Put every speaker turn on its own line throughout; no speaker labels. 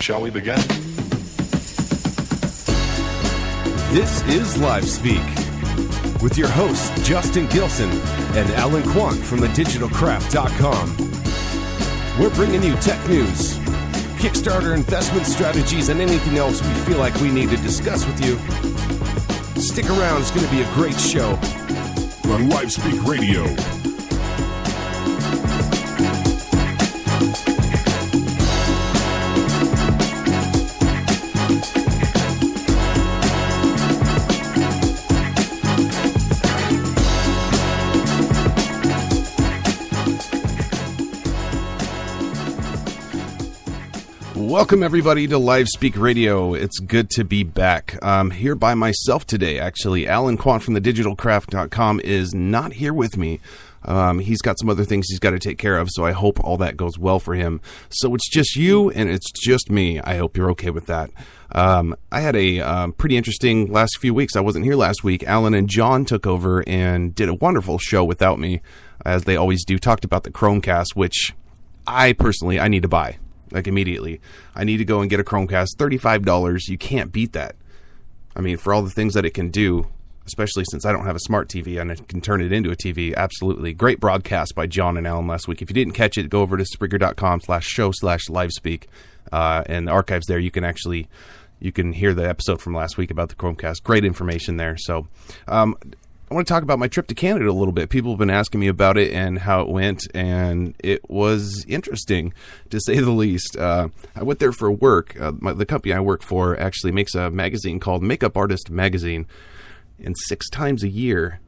Shall we begin?
This is Live Speak with your hosts Justin Gilson and Alan Quant from thedigitalcraft.com. We're bringing you tech news, Kickstarter investment strategies, and anything else we feel like we need to discuss with you. Stick around, it's going to be a great show
On Live Speak Radio.
Welcome, everybody, to Live Speak Radio. It's good to be back. I'm here by myself today, actually. Alan Quant from thedigitalcraft.com is not here with me. He's got some other things he's got to take care of, so I hope all that goes well for him. So it's just you, and it's just me. I hope you're okay with that. I had a pretty interesting last few weeks. I wasn't here last week. Alan and John took over and did a wonderful show without me, as they always do. Talked about the Chromecast, which I need to buy. Like, immediately. I need to go and get a Chromecast. $35. You can't beat that. I mean, for all the things that it can do, especially since I don't have a smart TV and I can turn it into a TV, absolutely. Great broadcast by John and Alan last week. If you didn't catch it, go over to Spreaker.com/show/livespeak. And the archives there, you can hear the episode from last week about the Chromecast. Great information there. So, I want to talk about my trip to Canada a little bit. People have been asking me about it and how it went, and it was interesting, to say the least. I went there for work. The company I work for actually makes a magazine called Makeup Artist Magazine, and 6 times a year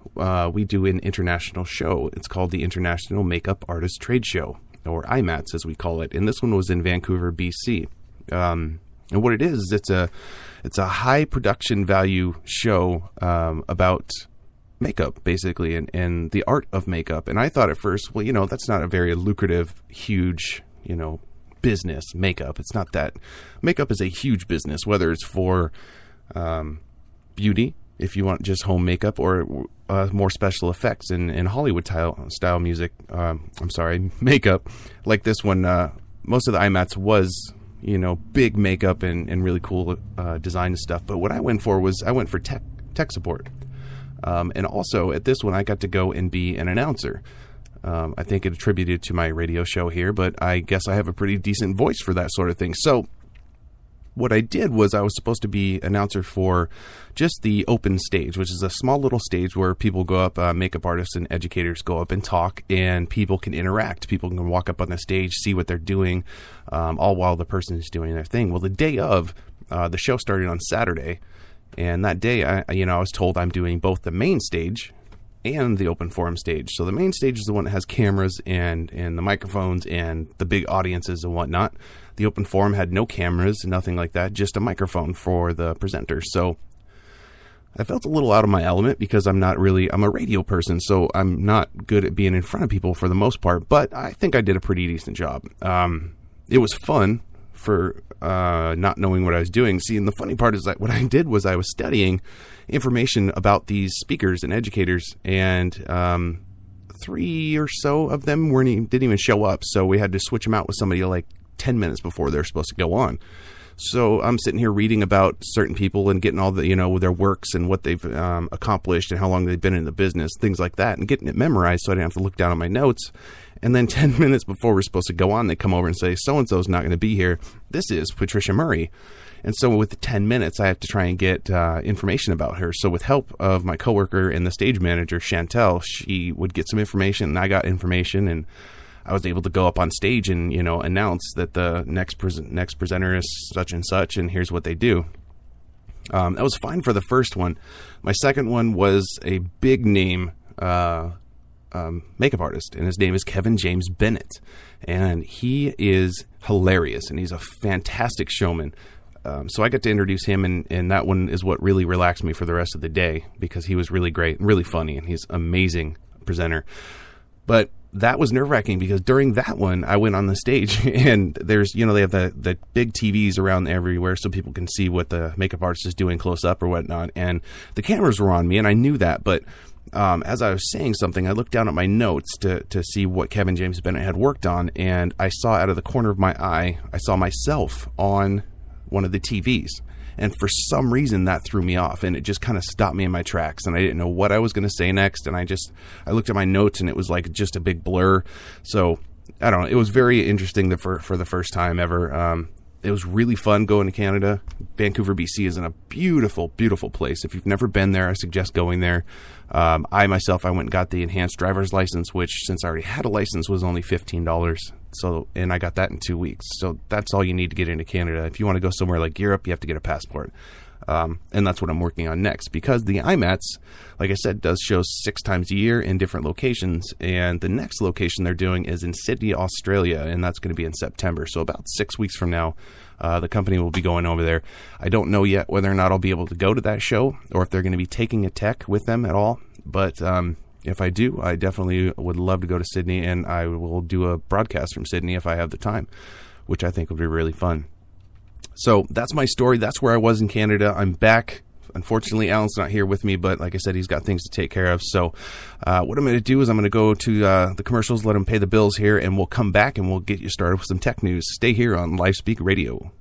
we do an international show. It's called the International Makeup Artist Trade Show, or IMATS as we call it, and this one was in Vancouver, BC. And what it is, it's a high production value show about makeup, basically, and the art of makeup. And I thought at first, well, that's not a very lucrative, huge, business, makeup. It's not that. Makeup is a huge business, whether it's for beauty, if you want just home makeup, or more special effects in Hollywood style music. Makeup. Like this one, most of the IMATs was, big makeup and really cool design and stuff. But what I went for tech support. And also, at this one, I got to go and be an announcer. I think it attributed to my radio show here, but I guess I have a pretty decent voice for that sort of thing. So what I did was I was supposed to be announcer for just the open stage, which is a small little stage where people go up, makeup artists and educators go up and talk, and people can interact. People can walk up on the stage, see what they're doing, all while the person is doing their thing. Well, the day of, the show started on Saturday. And that day, I was told I'm doing both the main stage and the open forum stage. So the main stage is the one that has cameras and the microphones and the big audiences and whatnot. The open forum had no cameras, nothing like that, just a microphone for the presenter. So I felt a little out of my element because I'm a radio person, so I'm not good at being in front of people for the most part. But I think I did a pretty decent job. It was fun for not knowing what I was doing. See, and the funny part is that what I did was I was studying information about these speakers and educators, and 3 or so of them didn't even show up, so we had to switch them out with somebody like 10 minutes before they're supposed to go on. So I'm sitting here reading about certain people and getting all the, their works and what they've accomplished and how long they've been in the business, things like that, and getting it memorized so I didn't have to look down at my notes. And then 10 minutes before we're supposed to go on, they come over and say, so-and-so's not going to be here. This is Patricia Murray. And so with the 10 minutes, I have to try and get information about her. So with help of my coworker and the stage manager, Chantel, she would get some information, and I got information, and I was able to go up on stage and, announce that the next presenter is such and such, and here's what they do. That was fine for the first one. My second one was a big name makeup artist, and his name is Kevin James Bennett, and he is hilarious, and he's a fantastic showman. So I got to introduce him, and that one is what really relaxed me for the rest of the day, because he was really great, really funny, and he's an amazing presenter. But that was nerve-wracking, because during that one, I went on the stage, and there's, they have the big TVs around everywhere so people can see what the makeup artist is doing close up or whatnot, and the cameras were on me, and I knew that, but as I was saying something, I looked down at my notes to see what Kevin James Bennett had worked on, and I saw out of the corner of my eye, I saw myself on one of the TVs. And for some reason, that threw me off, and it just kind of stopped me in my tracks, and I didn't know what I was going to say next, and I looked at my notes, and it was like just a big blur. So, I don't know. It was very interesting for the first time ever. It was really fun going to Canada. Vancouver, BC is in a beautiful, beautiful place. If you've never been there, I suggest going there. I went and got the enhanced driver's license, which, since I already had a license, was only $15. And I got that in 2 weeks. So that's all you need to get into Canada. If you want to go somewhere like Europe, you have to get a passport. And that's what I'm working on next, because the IMATS, like I said, does shows 6 times a year in different locations. And the next location they're doing is in Sydney, Australia, and that's going to be in September. So about 6 weeks from now, the company will be going over there. I don't know yet whether or not I'll be able to go to that show, or if they're going to be taking a tech with them at all. But if I do, I definitely would love to go to Sydney, and I will do a broadcast from Sydney if I have the time, which I think would be really fun. So that's my story. That's where I was in Canada. I'm back. Unfortunately, Alan's not here with me, but like I said, he's got things to take care of. So what I'm going to do is I'm going to go to the commercials, let him pay the bills here, and we'll come back and we'll get you started with some tech news. Stay here on LiveSpeak Radio.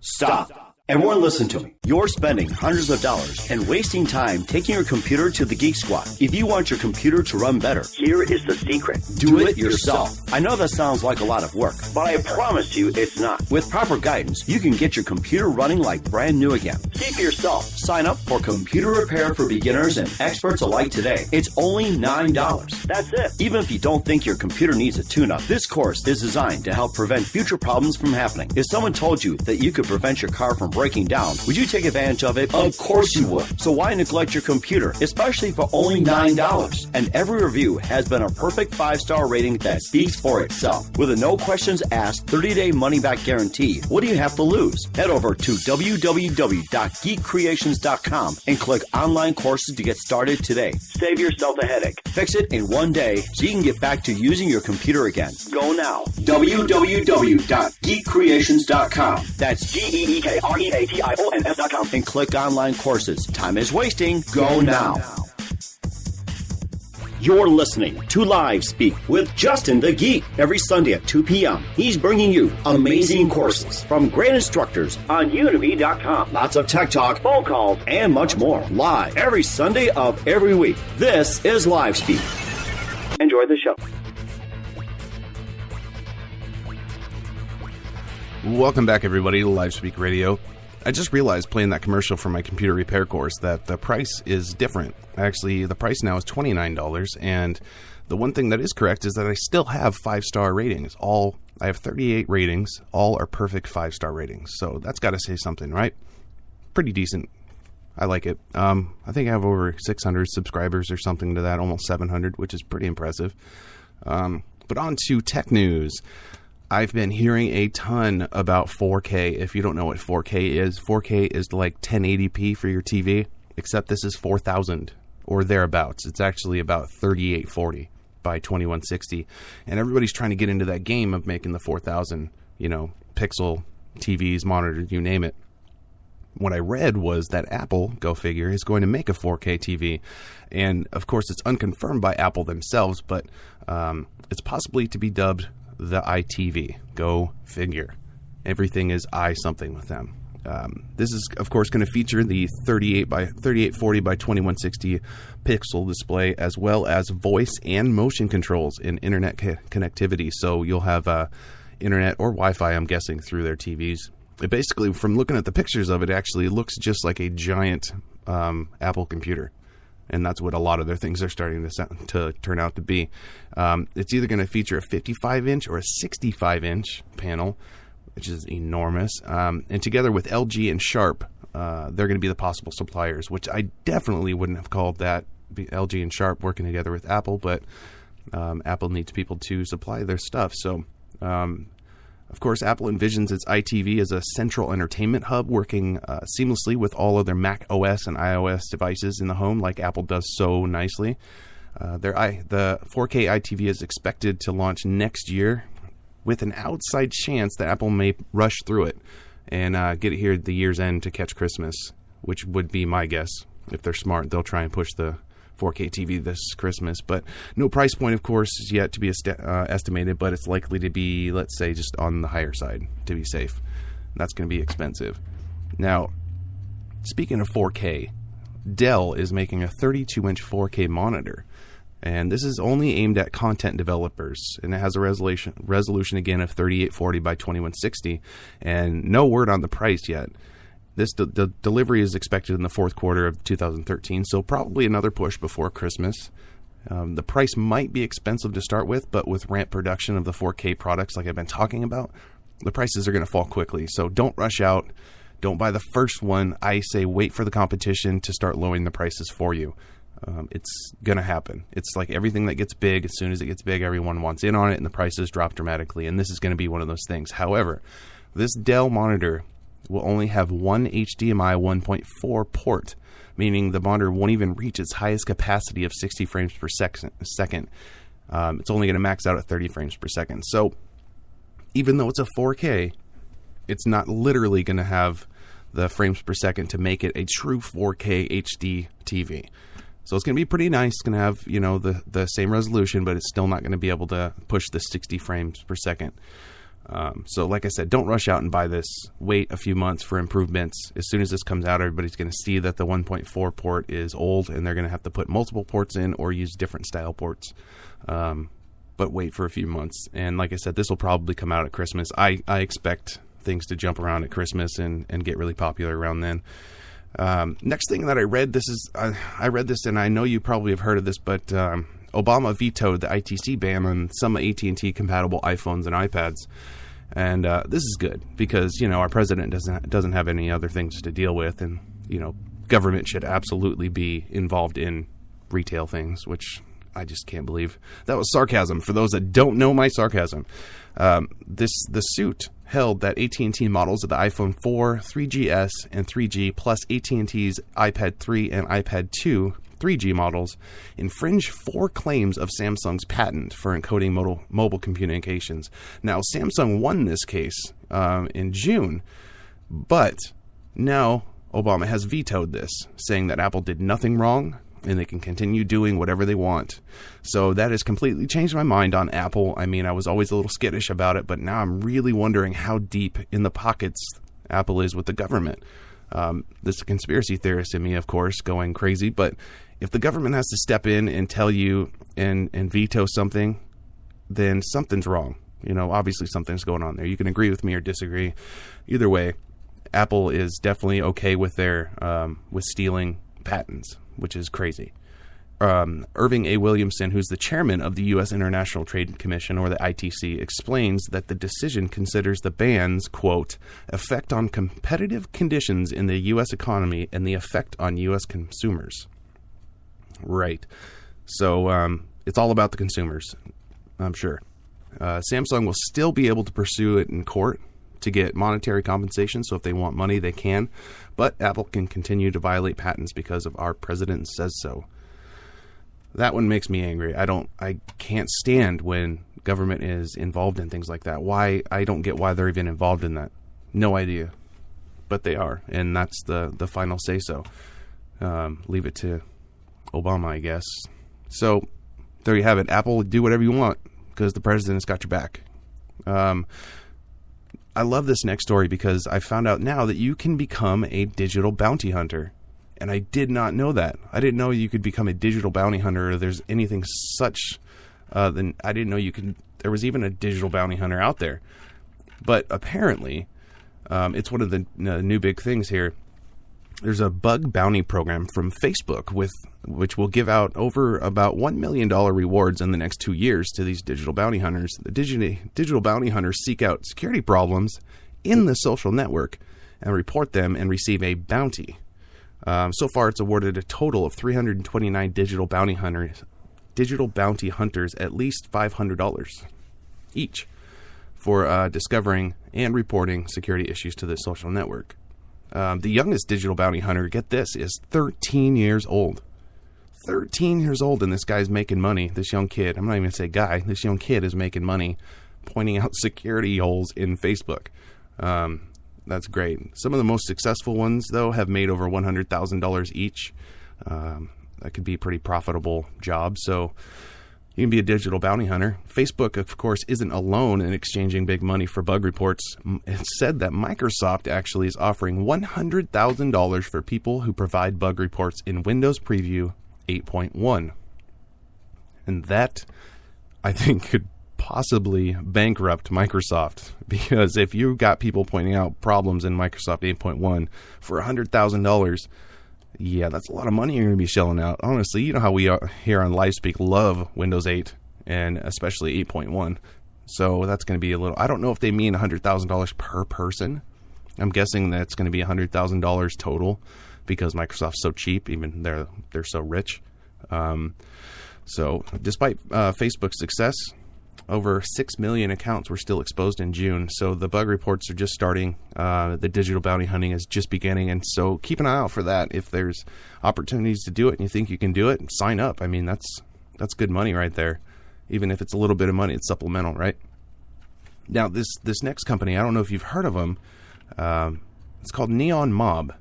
Stop. Everyone listen to me. You're spending hundreds of dollars and wasting time taking your computer to the Geek Squad. If you want your computer to run better, here is the secret. Do it yourself. I know that sounds like a lot of work, but I promise you it's not. With proper guidance, you can get your computer running like brand new again. See for yourself. Sign up for Computer Repair for Beginners and Experts alike today. It's only $9. That's it. Even if you don't think your computer needs a tune-up, this course is designed to help prevent future problems from happening. If someone told you that you could prevent your car from breaking down, would you take advantage of it? Of course you would. So why neglect your computer, especially for only $9? And every review has been a perfect 5-star rating that speaks for itself. With a no questions asked 30-day money-back guarantee, what do you have to lose? Head over to www.geekcreations.com and click online courses to get started today. Save yourself a headache. Fix it in one day so you can get back to using your computer again. Go now. www.geekcreations.com. That's GEEKREATIONS.com and click online courses. Time is wasting. Go now. You're listening to Live Speak with Justin the Geek. Every Sunday at 2 p.m., he's bringing you amazing courses from great instructors on Udemy.com. Lots of tech talk, phone calls, and much more. Live every Sunday of every week. This is Live Speak. Enjoy the show.
Welcome back, everybody, to LiveSpeak Radio. I just realized playing that commercial for my computer repair course that the price is different. Actually, the price now is $29, and the one thing that is correct is that I still have 5-star ratings. I have 38 ratings. All are perfect 5-star ratings. So that's got to say something, right? Pretty decent. I like it. I think I have over 600 subscribers or something to that, almost 700, which is pretty impressive. But on to tech news. I've been hearing a ton about 4K. If you don't know what 4K is like 1080p for your TV, except this is 4000 or thereabouts. It's actually about 3840 by 2160. And everybody's trying to get into that game of making the 4000, pixel TVs, monitors, you name it. What I read was that Apple, go figure, is going to make a 4K TV. And, of course, it's unconfirmed by Apple themselves, but it's possibly to be dubbed the iTV. Go figure. Everything is something with them. This is, of course, going to feature the 3840 by 2160 pixel display, as well as voice and motion controls and internet connectivity. So you'll have internet or Wi-Fi, I'm guessing, through their TVs. It basically, from looking at the pictures of it, actually looks just like a giant Apple computer. And that's what a lot of their things are starting to turn out to be. It's either going to feature a 55-inch or a 65-inch panel, which is enormous. And together with LG and Sharp, they're going to be the possible suppliers, which I definitely wouldn't have called that LG and Sharp working together with Apple, but Apple needs people to supply their stuff. So, of course, Apple envisions its iTV as a central entertainment hub working seamlessly with all of their Mac OS and iOS devices in the home, like Apple does so nicely. The 4K iTV is expected to launch next year, with an outside chance that Apple may rush through it and get it here at the year's end to catch Christmas, which would be my guess. If they're smart, they'll try and push the 4K TV this Christmas, but no price point, of course, is yet to be estimated, but it's likely to be, let's say, just on the higher side to be safe. That's going to be expensive. Now, speaking of 4K, Dell is making a 32-inch 4K monitor, and this is only aimed at content developers, and it has a resolution again of 3840 by 2160, and no word on the price yet. The delivery is expected in the fourth quarter of 2013, so probably another push before Christmas. The price might be expensive to start with, but with ramp production of the 4K products like I've been talking about, the prices are going to fall quickly. So don't rush out. Don't buy the first one. I say wait for the competition to start lowering the prices for you. It's going to happen. It's like everything that gets big. As soon as it gets big, everyone wants in on it, and the prices drop dramatically. And this is going to be one of those things. However, this Dell monitor will only have one HDMI 1.4 port, meaning the monitor won't even reach its highest capacity of 60 frames per second. It's only going to max out at 30 frames per second. So even though it's a 4K, it's not literally going to have the frames per second to make it a true 4K HD TV. So it's going to be pretty nice. It's going to have, the same resolution, but it's still not going to be able to push the 60 frames per second. So like I said, don't rush out and buy this. Wait a few months for improvements. As soon as this comes out, everybody's going to see that the 1.4 port is old, and they're going to have to put multiple ports in or use different style ports. But wait for a few months. And like I said, this will probably come out at Christmas. I expect things to jump around at Christmas and get really popular around then. Next thing that I read, I read this, and I know you probably have heard of this, but Obama vetoed the ITC ban on some AT&T compatible iPhones and iPads. And this is good because, our president doesn't have any other things to deal with. And, government should absolutely be involved in retail things, which I just can't believe. That was sarcasm. For those that don't know my sarcasm, the suit held that AT&T models of the iPhone 4, 3GS, and 3G, plus AT&T's iPad 3 and iPad 2 3G models infringe 4 claims of Samsung's patent for encoding mobile communications. Now, Samsung won this case in June, but now Obama has vetoed this, saying that Apple did nothing wrong and they can continue doing whatever they want. So that has completely changed my mind on Apple. I mean, I was always a little skittish about it, but now I'm really wondering how deep in the pockets Apple is with the government. This is a conspiracy theorist in me, of course, going crazy, but if the government has to step in and tell you and veto something, then something's wrong. Obviously something's going on there. You can agree with me or disagree. Either way, Apple is definitely okay with their with stealing patents, which is crazy. Irving A. Williamson, who's the chairman of the U.S. International Trade Commission, or the ITC, explains that the decision considers the ban's, quote, effect on competitive conditions in the U.S. economy and the effect on U.S. consumers. Right. So it's all about the consumers, I'm sure. Samsung will still be able to pursue it in court to get monetary compensation, so if they want money, they can. But Apple can continue to violate patents because of our president says so. That one makes me angry. I can't stand when government is involved in things like that. I don't get why they're even involved in that. No idea. But they are, and that's the final say-so. Leave it to Obama, I guess. So there you have it. Apple, do whatever you want because the president's got your back. I love this next story because I found out now that you can become a digital bounty hunter. And I did not know that. I didn't know you could become a digital bounty hunter, or there's anything such. I didn't know there was even a digital bounty hunter out there. But apparently, it's one of the new big things here. There's a bug bounty program from Facebook which will give out over about $1 million rewards in the next 2 years to these digital bounty hunters. The digital bounty hunters seek out security problems in the social network and report them and receive a bounty. So far, it's awarded a total of 329 digital bounty hunters at least $500 each for discovering and reporting security issues to the social network. The youngest digital bounty hunter, get this, is 13 years old. 13 years old, and this guy's making money. This young kid, I'm not even going to say guy, this young kid is making money pointing out security holes in Facebook. That's great. Some of the most successful ones, though, have made over $100,000 each. that could be a pretty profitable job. So you can be a digital bounty hunter. Facebook, of course, isn't alone in exchanging big money for bug reports. It's said that Microsoft actually is offering $100,000 for people who provide bug reports in Windows Preview 8.1. And that, I think, could possibly bankrupt Microsoft, because if you got people pointing out problems in Microsoft 8.1 for $100,000, yeah, that's a lot of money you're going to be shelling out. Honestly, you know how we are here on LiveSpeak love Windows 8 and especially 8.1. So that's going to be a little, I don't know if they mean $100,000 per person. I'm guessing that's going to be $100,000 total because Microsoft's so cheap, even they're so rich. So despite Facebook's success, over 6 million accounts were still exposed in June. So the bug reports are just starting. The digital bounty hunting is just beginning. And so keep an eye out for that. If there's opportunities to do it and you think you can do it, sign up. I mean, that's good money right there. Even if it's a little bit of money, it's supplemental, right? Now, this next company, I don't know if you've heard of them. It's called Neon Mob.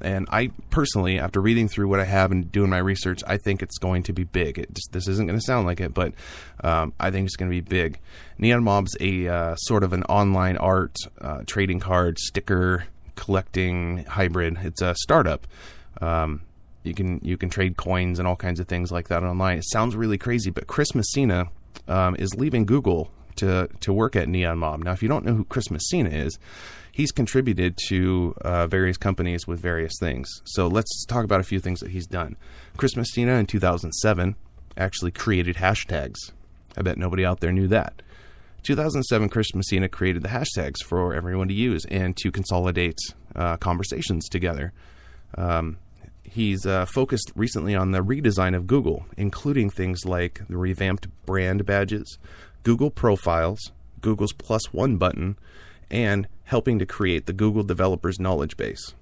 And I personally, after reading through what I have and doing my research, I think it's going to be big. This isn't going to sound like it, but I think it's going to be big. Neon Mob's a sort of an online art, trading card, sticker collecting hybrid. It's a startup. You can trade coins and all kinds of things like that online. It sounds really crazy, but Chris Messina is leaving Google to work at Neon Mob. Now, if you don't know who Chris Messina is, he's contributed to various companies with various things. So let's talk about a few things that he's done. Chris Messina in 2007 actually created hashtags. I bet nobody out there knew that. 2007, Chris Messina created the hashtags for everyone to use and to consolidate conversations together. He's focused recently on the redesign of Google, including things like the revamped brand badges, Google profiles, Google's +1 button, and helping to create the Google Developers Knowledge Base.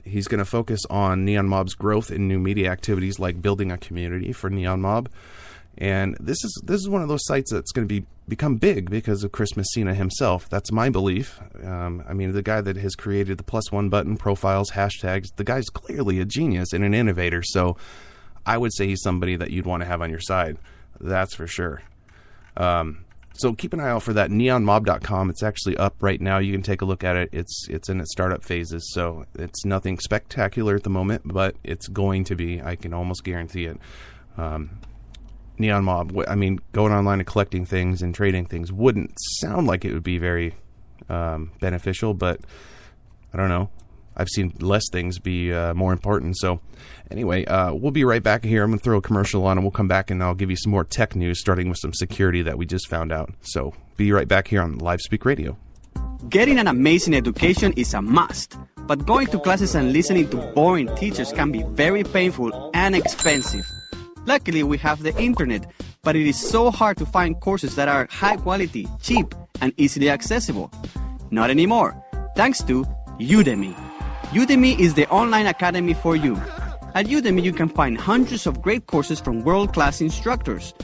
He's going to focus on Neon Mob's growth in new media activities like building a community for Neon Mob. And this is one of those sites that's going to become big because of Chris Messina himself. That's my belief. I mean, the guy that has created the +1 button, profiles, hashtags, the guy's clearly a genius and an innovator. So I would say he's somebody that you'd want to have on your side. That's for sure. So keep an eye out for that. neonmob.com. It's actually up right now. You can take a look at it. It's in its startup phases, so it's nothing spectacular at the moment, but it's going to be. I can almost guarantee it. Neon Mob, I mean, going online and collecting things and trading things wouldn't sound like it would be very beneficial, but I don't know. I've seen less things be more important. So anyway, we'll be right back here. I'm going to throw a commercial on and we'll come back and I'll give you some more tech news, starting with some security that we just found out. So be right back here on LiveSpeak Radio.
Getting an amazing education is a must, but going to classes and listening to boring teachers can be very painful and expensive. Luckily, we have the internet, but it is so hard to find courses that are high quality, cheap, and easily accessible. Not anymore, thanks to Udemy. Udemy is the online academy for you. At Udemy, you can find hundreds of great courses from world-class instructors.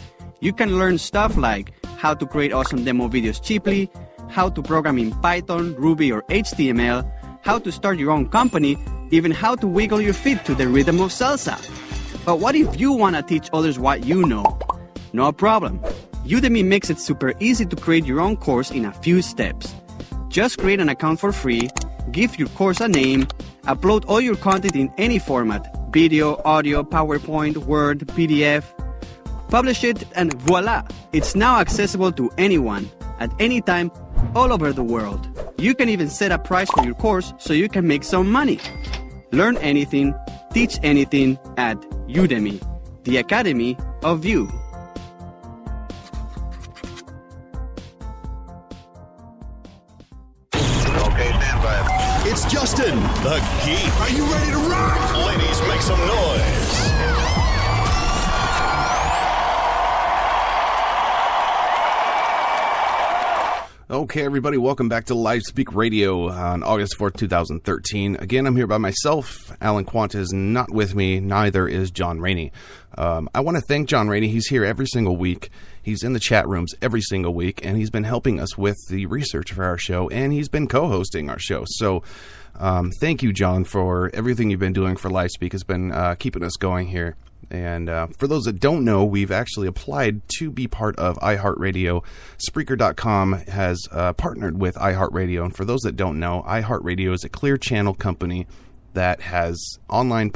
You can learn stuff like how to create awesome demo videos cheaply, how to program in Python, Ruby, or HTML, how to start your own company, even how to wiggle your feet to the rhythm of salsa. But what if you want to teach others what you know? No problem. Udemy makes it super easy to create your own course in a few steps. Just create an account for free, give your course a name, upload all your content in any format, video, audio, PowerPoint, Word, PDF, publish it, and voila! It's now accessible to anyone, at any time, all over the world. You can even set a price for your course so you can make some money. Learn anything, teach anything at Udemy, the Academy of You.
It's Justin, the Geek. Are you ready to rock? Ladies, make some noise.
Okay, everybody, welcome back to LiveSpeak Radio on August 4th, 2013. Again, I'm here by myself. Alan Quanta is not with me. Neither is John Rainey. I want to thank John Rainey. He's here every single week. He's in the chat rooms every single week, and he's been helping us with the research for our show, and he's been co-hosting our show. So thank you, John, for everything you've been doing for LiveSpeak. It's been keeping us going here. And for those that don't know, we've actually applied to be part of iHeartRadio. Spreaker.com has partnered with iHeartRadio. And for those that don't know, iHeartRadio is a clear channel company that has online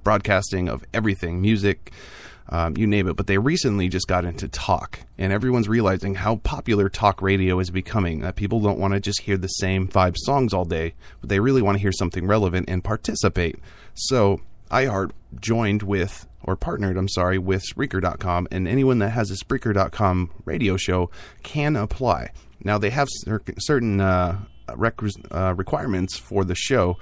broadcasting of everything, music, you name it. But they recently just got into talk. And everyone's realizing how popular talk radio is becoming. That people don't want to just hear the same 5 songs all day, but they really want to hear something relevant and participate. So iHeart joined with, or partnered, with Spreaker.com, and anyone that has a Spreaker.com radio show can apply. Now, they have certain requirements for the show,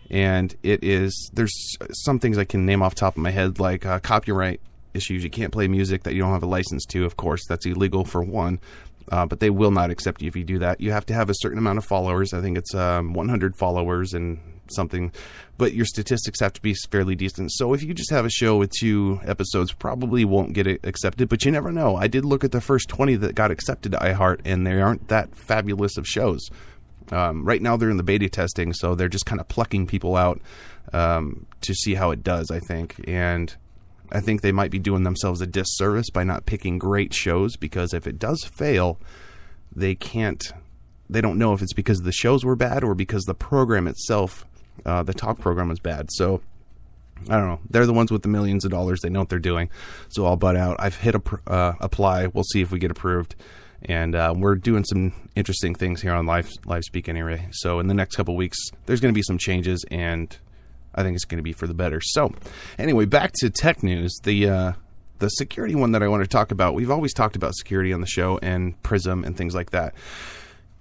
and there's some things I can name off the top of my head, like copyright issues. You can't play music that you don't have a license to, of course. That's illegal for one. But they will not accept you if you do that. You have to have a certain amount of followers. I think it's 100 followers and something, but your statistics have to be fairly decent. So if you just have a show with 2 episodes, probably won't get it accepted, but you never know. I did look at the first 20 that got accepted to iHeart, and they aren't that fabulous of shows. Right now they're in the beta testing, so they're just kind of plucking people out to see how it does, I think. And I think they might be doing themselves a disservice by not picking great shows, because if it does fail, they don't know if it's because the shows were bad or because the program itself, the talk program, was bad. So I don't know. They're the ones with the millions of dollars. They know what they're doing. So I'll butt out. I've hit apply. We'll see if we get approved. And we're doing some interesting things here on LiveSpeak anyway. So in the next couple of weeks, there's going to be some changes, and I think it's going to be for the better. So anyway, back to tech news. The security one that I want to talk about, we've always talked about security on the show and Prism and things like that.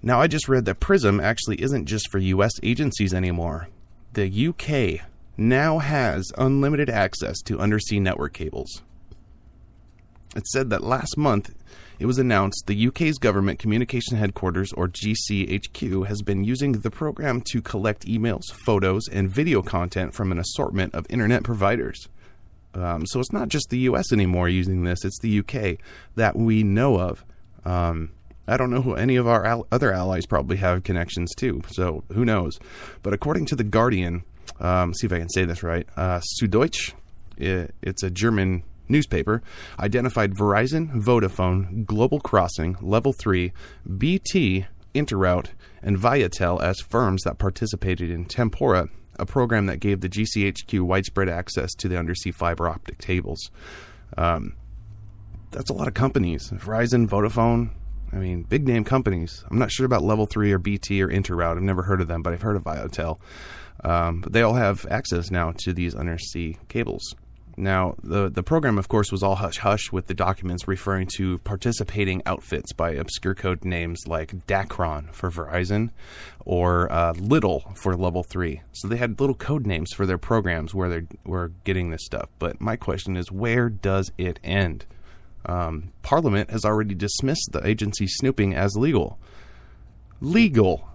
Now, I just read that Prism actually isn't just for U.S. agencies anymore. The U.K. now has unlimited access to undersea network cables. It said that last month it was announced the UK's Government Communication Headquarters, or GCHQ, has been using the program to collect emails, photos, and video content from an assortment of internet providers. So it's not just the US anymore using this, it's the UK that we know of. I don't know who any of our other allies probably have connections to, so who knows. But according to The Guardian, see if I can say this right, Süddeutsche, it's a German newspaper, identified Verizon, Vodafone, Global Crossing, Level 3, BT, Interroute, and Viatel as firms that participated in Tempora, a program that gave the GCHQ widespread access to the undersea fiber optic cables. That's a lot of companies. Verizon, Vodafone, I mean, big name companies. I'm not sure about Level 3 or BT or Interroute. I've never heard of them, but I've heard of Viatel. But they all have access now to these undersea cables. Now, the program, of course, was all hush-hush, with the documents referring to participating outfits by obscure code names like Dacron for Verizon or Little for Level 3. So they had little code names for their programs where they were getting this stuff. But my question is, where does it end? Parliament has already dismissed the agency snooping as legal. Legal!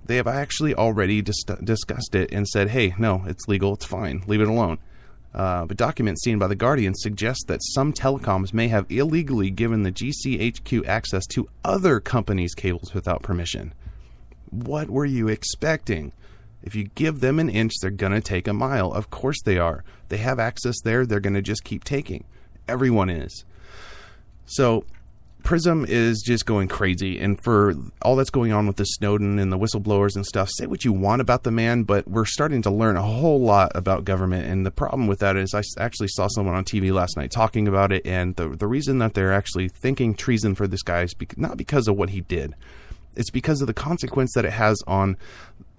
They have actually already discussed it and said, hey, no, it's legal, it's fine, leave it alone. But documents seen by The Guardian suggest that some telecoms may have illegally given the GCHQ access to other companies' cables without permission. What were you expecting? If you give them an inch, they're going to take a mile. Of course they are. They have access there. They're going to just keep taking. Everyone is. So Prism is just going crazy, and for all that's going on with the Snowden and the whistleblowers and stuff, say what you want about the man, but we're starting to learn a whole lot about government, and the problem with that is I actually saw someone on TV last night talking about it, and the reason that they're actually thinking treason for this guy is not because of what he did. It's because of the consequence that it has on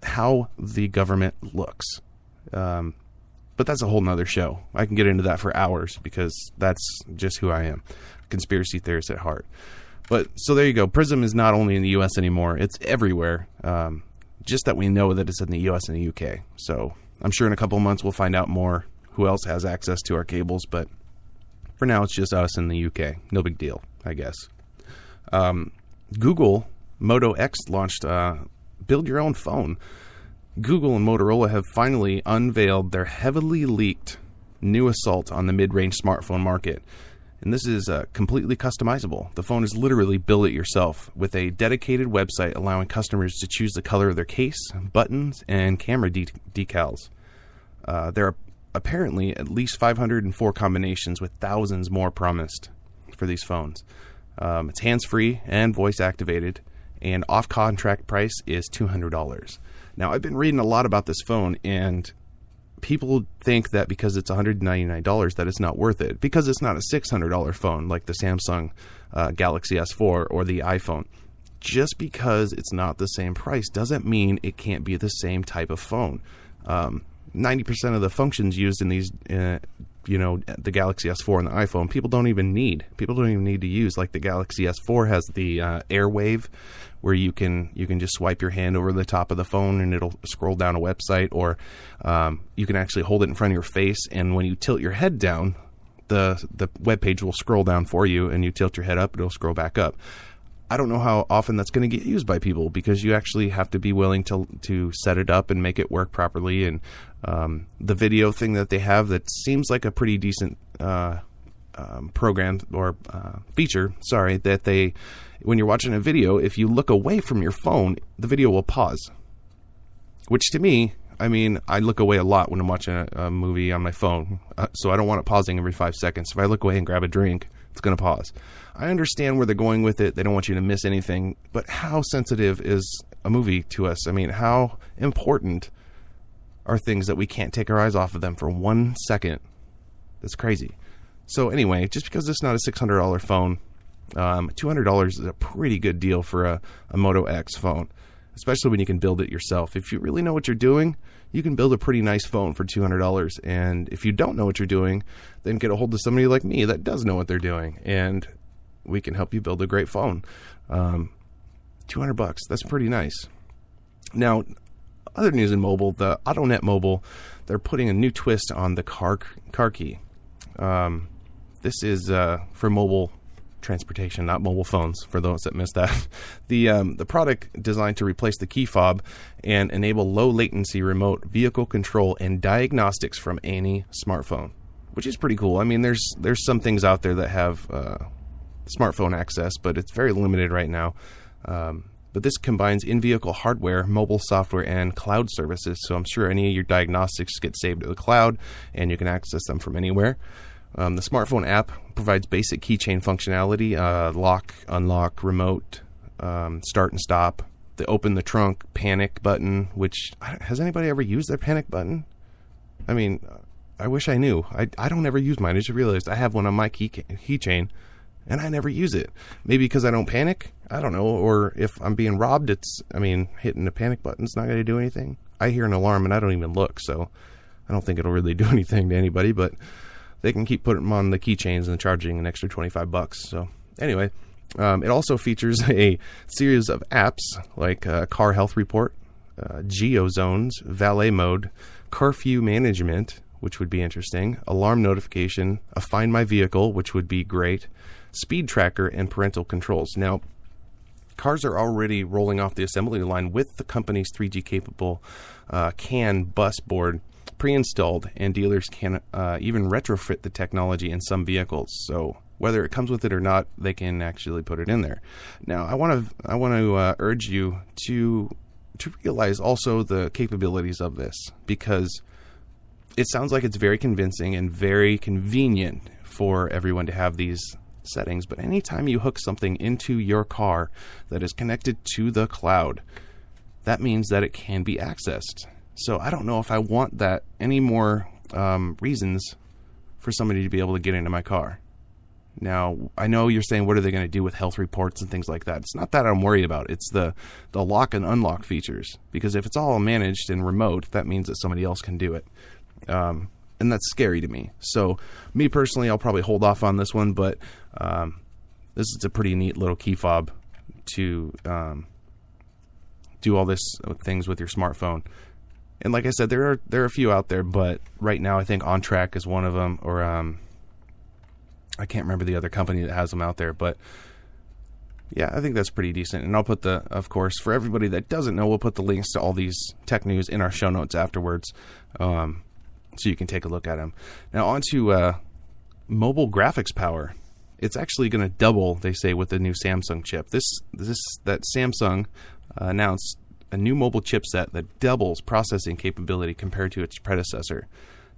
how the government looks. But that's a whole nother show. I can get into that for hours because that's just who I am. Conspiracy theorist at heart. But so there you go. Prism is not only in the US anymore, it's everywhere. Just that we know that it's in the US and the UK. So I'm sure in a couple of months we'll find out more who else has access to our cables, but for now it's just us in the UK. No big deal, I guess. Google Moto X launched build your own phone. Google and Motorola have finally unveiled their heavily leaked new assault on the mid-range smartphone market. And this is completely customizable. The phone is literally build it yourself with a dedicated website allowing customers to choose the color of their case, buttons, and camera decals. There are apparently at least 504 combinations with thousands more promised for these phones. It's hands-free and voice-activated, and off-contract price is $200. Now, I've been reading a lot about this phone, and people think that because it's $199 that it's not worth it, because it's not a $600 phone like the Samsung Galaxy S4 or the iPhone. Just because it's not the same price doesn't mean it can't be the same type of phone. 90% of the functions used in these, the Galaxy S4 and the iPhone, people don't even need to use. Like the Galaxy S4 has the AirWave, where you can just swipe your hand over the top of the phone and it'll scroll down a website, or you can actually hold it in front of your face, and when you tilt your head down, the web page will scroll down for you, and you tilt your head up, it'll scroll back up. I don't know how often that's going to get used by people, because you actually have to be willing to set it up and make it work properly. And the video thing that they have that seems like a pretty decent program or feature, that when you're watching a video, if you look away from your phone, the video will pause. Which to me, I look away a lot when I'm watching a movie on my phone, so I don't want it pausing every 5 seconds. If I look away and grab a drink, it's going to pause. I understand where they're going with it. They don't want you to miss anything. But how sensitive is a movie to us? How important are things that we can't take our eyes off of them for 1 second? That's crazy. So anyway, just because it's not a $600 phone, $200 is a pretty good deal for a Moto X phone, especially when you can build it yourself. If you really know what you're doing, you can build a pretty nice phone for $200. And if you don't know what you're doing, then get a hold of somebody like me that does know what they're doing, and we can help you build a great phone. $200, that's pretty nice. Now, other news in mobile, the AutoNet Mobile, they're putting a new twist on the car key. This is for mobile transportation, not mobile phones, for those that missed that. The product designed to replace the key fob and enable low latency remote vehicle control and diagnostics from any smartphone, which is pretty cool. There's some things out there that have smartphone access, but it's very limited right now. But this combines in-vehicle hardware, mobile software, and cloud services. So I'm sure any of your diagnostics get saved to the cloud, and you can access them from anywhere. The smartphone app provides basic keychain functionality, lock, unlock, remote, start and stop, the open the trunk panic button, which, has anybody ever used their panic button? I wish I knew. I don't ever use mine. I just realized I have one on my keychain, and I never use it. Maybe because I don't panic? I don't know. Or if I'm being robbed, hitting the panic button's not going to do anything. I hear an alarm and I don't even look, so I don't think it'll really do anything to anybody, but they can keep putting them on the keychains and charging an extra $25. So anyway, it also features a series of apps like Car Health Report, Geo Zones, Valet Mode, Curfew Management, which would be interesting, Alarm Notification, a Find My Vehicle, which would be great, Speed Tracker, and Parental Controls. Now, cars are already rolling off the assembly line with the company's 3G-capable CAN bus board pre-installed, and dealers can even retrofit the technology in some vehicles. So whether it comes with it or not, they can actually put it in there. Now, I want to urge you to realize also the capabilities of this, because it sounds like it's very convincing and very convenient for everyone to have these settings, but anytime you hook something into your car that is connected to the cloud, that means that it can be accessed. So I don't know if I want that any more reasons for somebody to be able to get into my car. Now, I know you're saying, what are they going to do with health reports and things like that? It's not that I'm worried about. It's the lock and unlock features, because if it's all managed and remote, that means that somebody else can do it. And that's scary to me. So me personally, I'll probably hold off on this one, but this is a pretty neat little key fob to do all this things with your smartphone. And like I said, there are a few out there, but right now I think OnTrack is one of them, or I can't remember the other company that has them out there, but yeah, I think that's pretty decent. And I'll put of course, for everybody that doesn't know, we'll put the links to all these tech news in our show notes afterwards, so you can take a look at them. Now on to mobile graphics power. it's actually going to double, they say, with the new Samsung chip. That Samsung announced a new mobile chipset that doubles processing capability compared to its predecessor.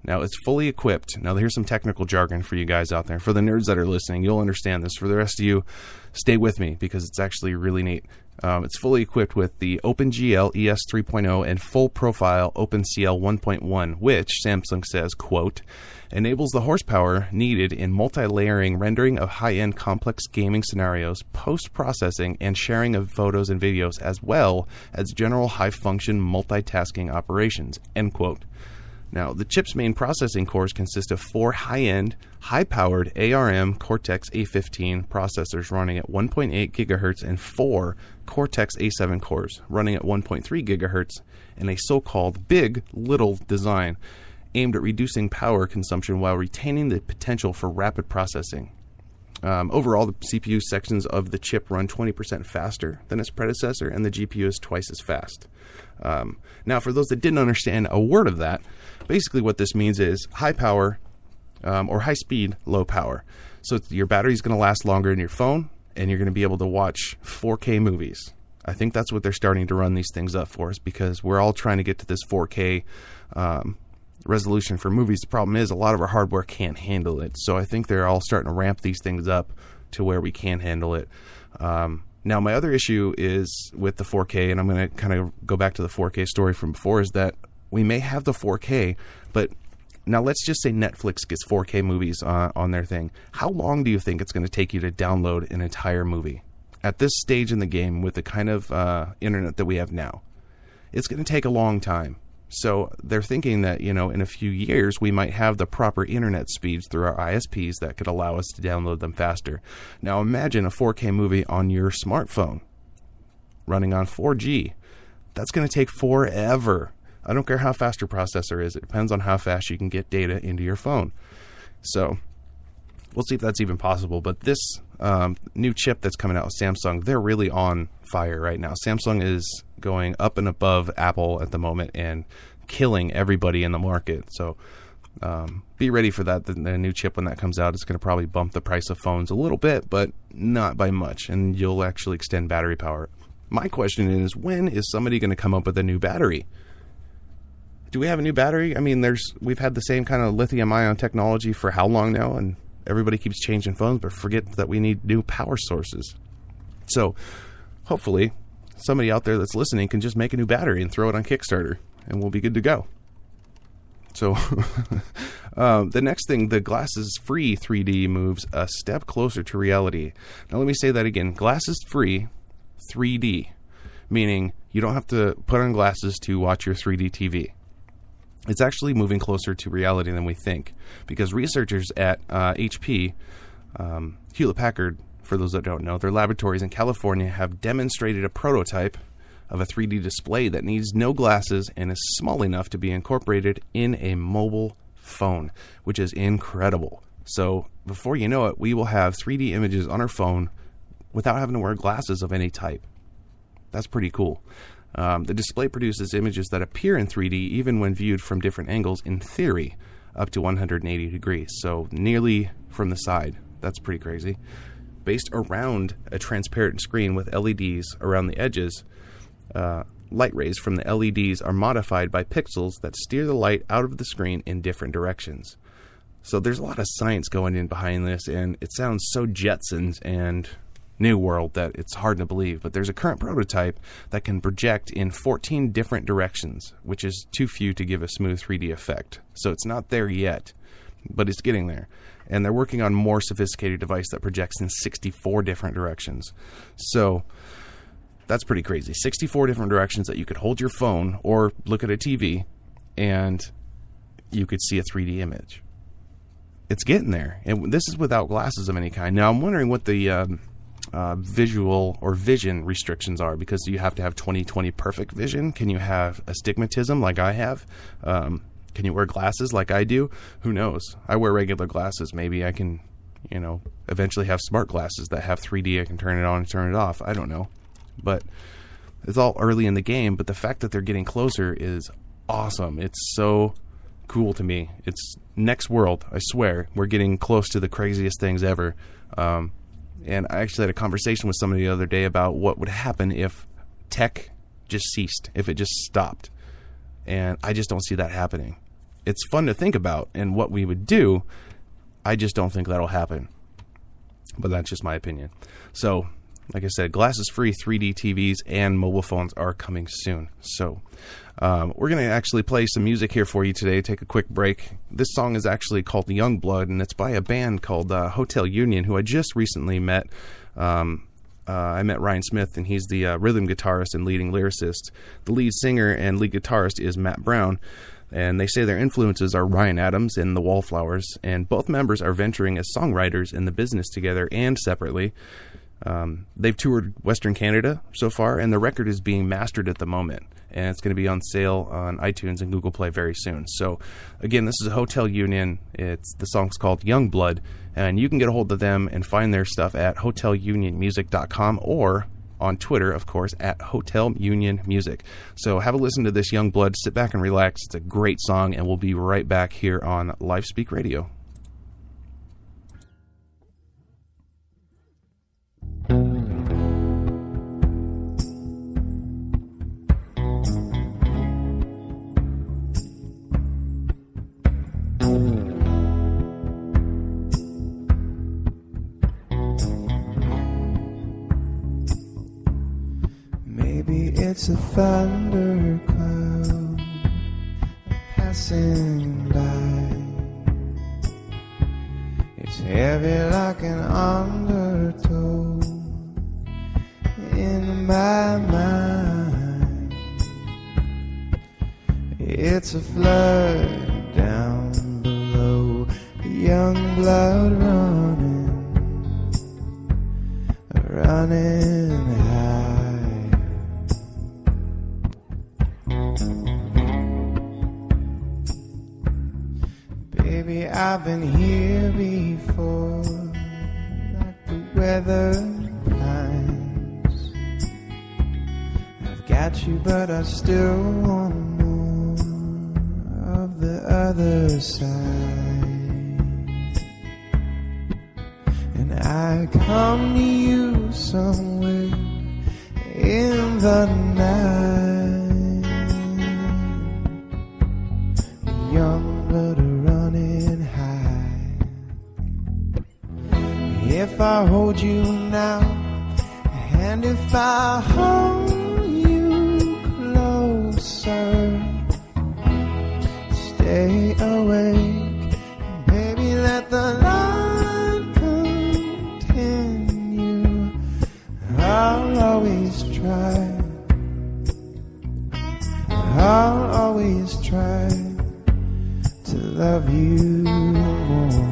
Now, it's fully equipped. Now, here's some technical jargon for you guys out there. For the nerds that are listening, you'll understand this. For the rest of you, stay with me because it's actually really neat. It's fully equipped with the OpenGL ES 3.0 and full profile OpenCL 1.1, which Samsung says, quote, enables the horsepower needed in multi-layering rendering of high-end complex gaming scenarios, post-processing, and sharing of photos and videos, as well as general high-function multitasking operations, end quote. Now, the chip's main processing cores consist of 4 high-end, high-powered ARM Cortex-A15 processors running at 1.8 GHz and 4 Cortex-A7 cores running at 1.3 GHz, and a so-called big little design aimed at reducing power consumption while retaining the potential for rapid processing. Overall, the CPU sections of the chip run 20% faster than its predecessor, and the GPU is twice as fast. Now, for those that didn't understand a word of that, basically what this means is high power or high speed, low power. So your battery's going to last longer in your phone, and you're going to be able to watch 4K movies. I think that's what they're starting to run these things up for us, because we're all trying to get to this 4K resolution for movies. The problem is a lot of our hardware can't handle it. So I think they're all starting to ramp these things up to where we can handle it. Now, my other issue is with the 4K, and I'm going to kind of go back to the 4K story from before, is that we may have the 4K, but now let's just say Netflix gets 4K movies on their thing. How long do you think it's going to take you to download an entire movie? At this stage in the game, with the kind of internet that we have now, it's going to take a long time. So they're thinking that, in a few years, we might have the proper internet speeds through our ISPs that could allow us to download them faster. Now imagine a 4K movie on your smartphone running on 4G. That's going to take forever. I don't care how fast your processor is. It depends on how fast you can get data into your phone. So we'll see if that's even possible. But this new chip that's coming out with Samsung, they're really on fire right now. Samsung is going up and above Apple at the moment and killing everybody in the market. So be ready for that. The new chip, when that comes out, is going to probably bump the price of phones a little bit, but not by much. And you'll actually extend battery power. My question is, when is somebody going to come up with a new battery? Do we have a new battery? I mean, we've had the same kind of lithium-ion technology for how long now? And everybody keeps changing phones, but forget that we need new power sources. So hopefully somebody out there that's listening can just make a new battery and throw it on Kickstarter, and we'll be good to go. So the next thing, the glasses-free 3D moves a step closer to reality. Now let me say that again. Glasses-free 3D, meaning you don't have to put on glasses to watch your 3D TV. It's actually moving closer to reality than we think, because researchers at HP, Hewlett-Packard, for those that don't know, their laboratories in California have demonstrated a prototype of a 3D display that needs no glasses and is small enough to be incorporated in a mobile phone, which is incredible. So before you know it, we will have 3D images on our phone without having to wear glasses of any type. That's pretty cool. The display produces images that appear in 3D even when viewed from different angles, in theory, up to 180 degrees. So nearly from the side. That's pretty crazy. Based around a transparent screen with LEDs around the edges, light rays from the LEDs are modified by pixels that steer the light out of the screen in different directions. So there's a lot of science going in behind this, and it sounds so Jetsons and New World that it's hard to believe. But there's a current prototype that can project in 14 different directions, which is too few to give a smooth 3D effect. So it's not there yet, but it's getting there. And they're working on a more sophisticated device that projects in 64 different directions. So that's pretty crazy. 64 different directions that you could hold your phone or look at a TV and you could see a 3D image. It's getting there. And this is without glasses of any kind. Now, I'm wondering what the visual or vision restrictions are, because you have to have 20/20 perfect vision. Can you have astigmatism like I have? Can you wear glasses like I do? Who knows? I wear regular glasses. Maybe I can, eventually have smart glasses that have 3D. I can turn it on and turn it off. I don't know. But it's all early in the game. But the fact that they're getting closer is awesome. It's so cool to me. It's next world, I swear. We're getting close to the craziest things ever. And I actually had a conversation with somebody the other day about what would happen if tech just ceased, if it just stopped. And I just don't see that happening. It's fun to think about and what we would do. I just don't think that'll happen. But that's just my opinion. So, like I said, glasses-free 3D TVs and mobile phones are coming soon. So, we're going to actually play some music here for you today, take a quick break. This song is actually called Young Blood, and it's by a band called Hotel Union, who I just recently met. I met Ryan Smith, and he's the rhythm guitarist and leading lyricist. The lead singer and lead guitarist is Matt Brown, and they say their influences are Ryan Adams and the Wallflowers, and both members are venturing as songwriters in the business together and separately. They've toured Western Canada so far, and the record is being mastered at the moment, and it's going to be on sale on iTunes and Google Play very soon. So, again, this is a Hotel Union. The song's called Young Blood, and you can get a hold of them and find their stuff at hotelunionmusic.com or on Twitter, of course, at Hotel Union Music. So have a listen to this Young Blood. Sit back and relax. It's a great song, and we'll be right back here on Live Speak Radio.
It's a thundercloud passing by. It's heavy like an undertow in my mind. It's a flood down below, young blood running high. Baby, I've been here before, like the weather blinds. I've got you, but I still want more of the other side. And I come to you somewhere in the night, young blood running high. If I hold you now, and if I hold you closer, stay awake, baby, let the light continue. I'll always try, I'll always try to love you more.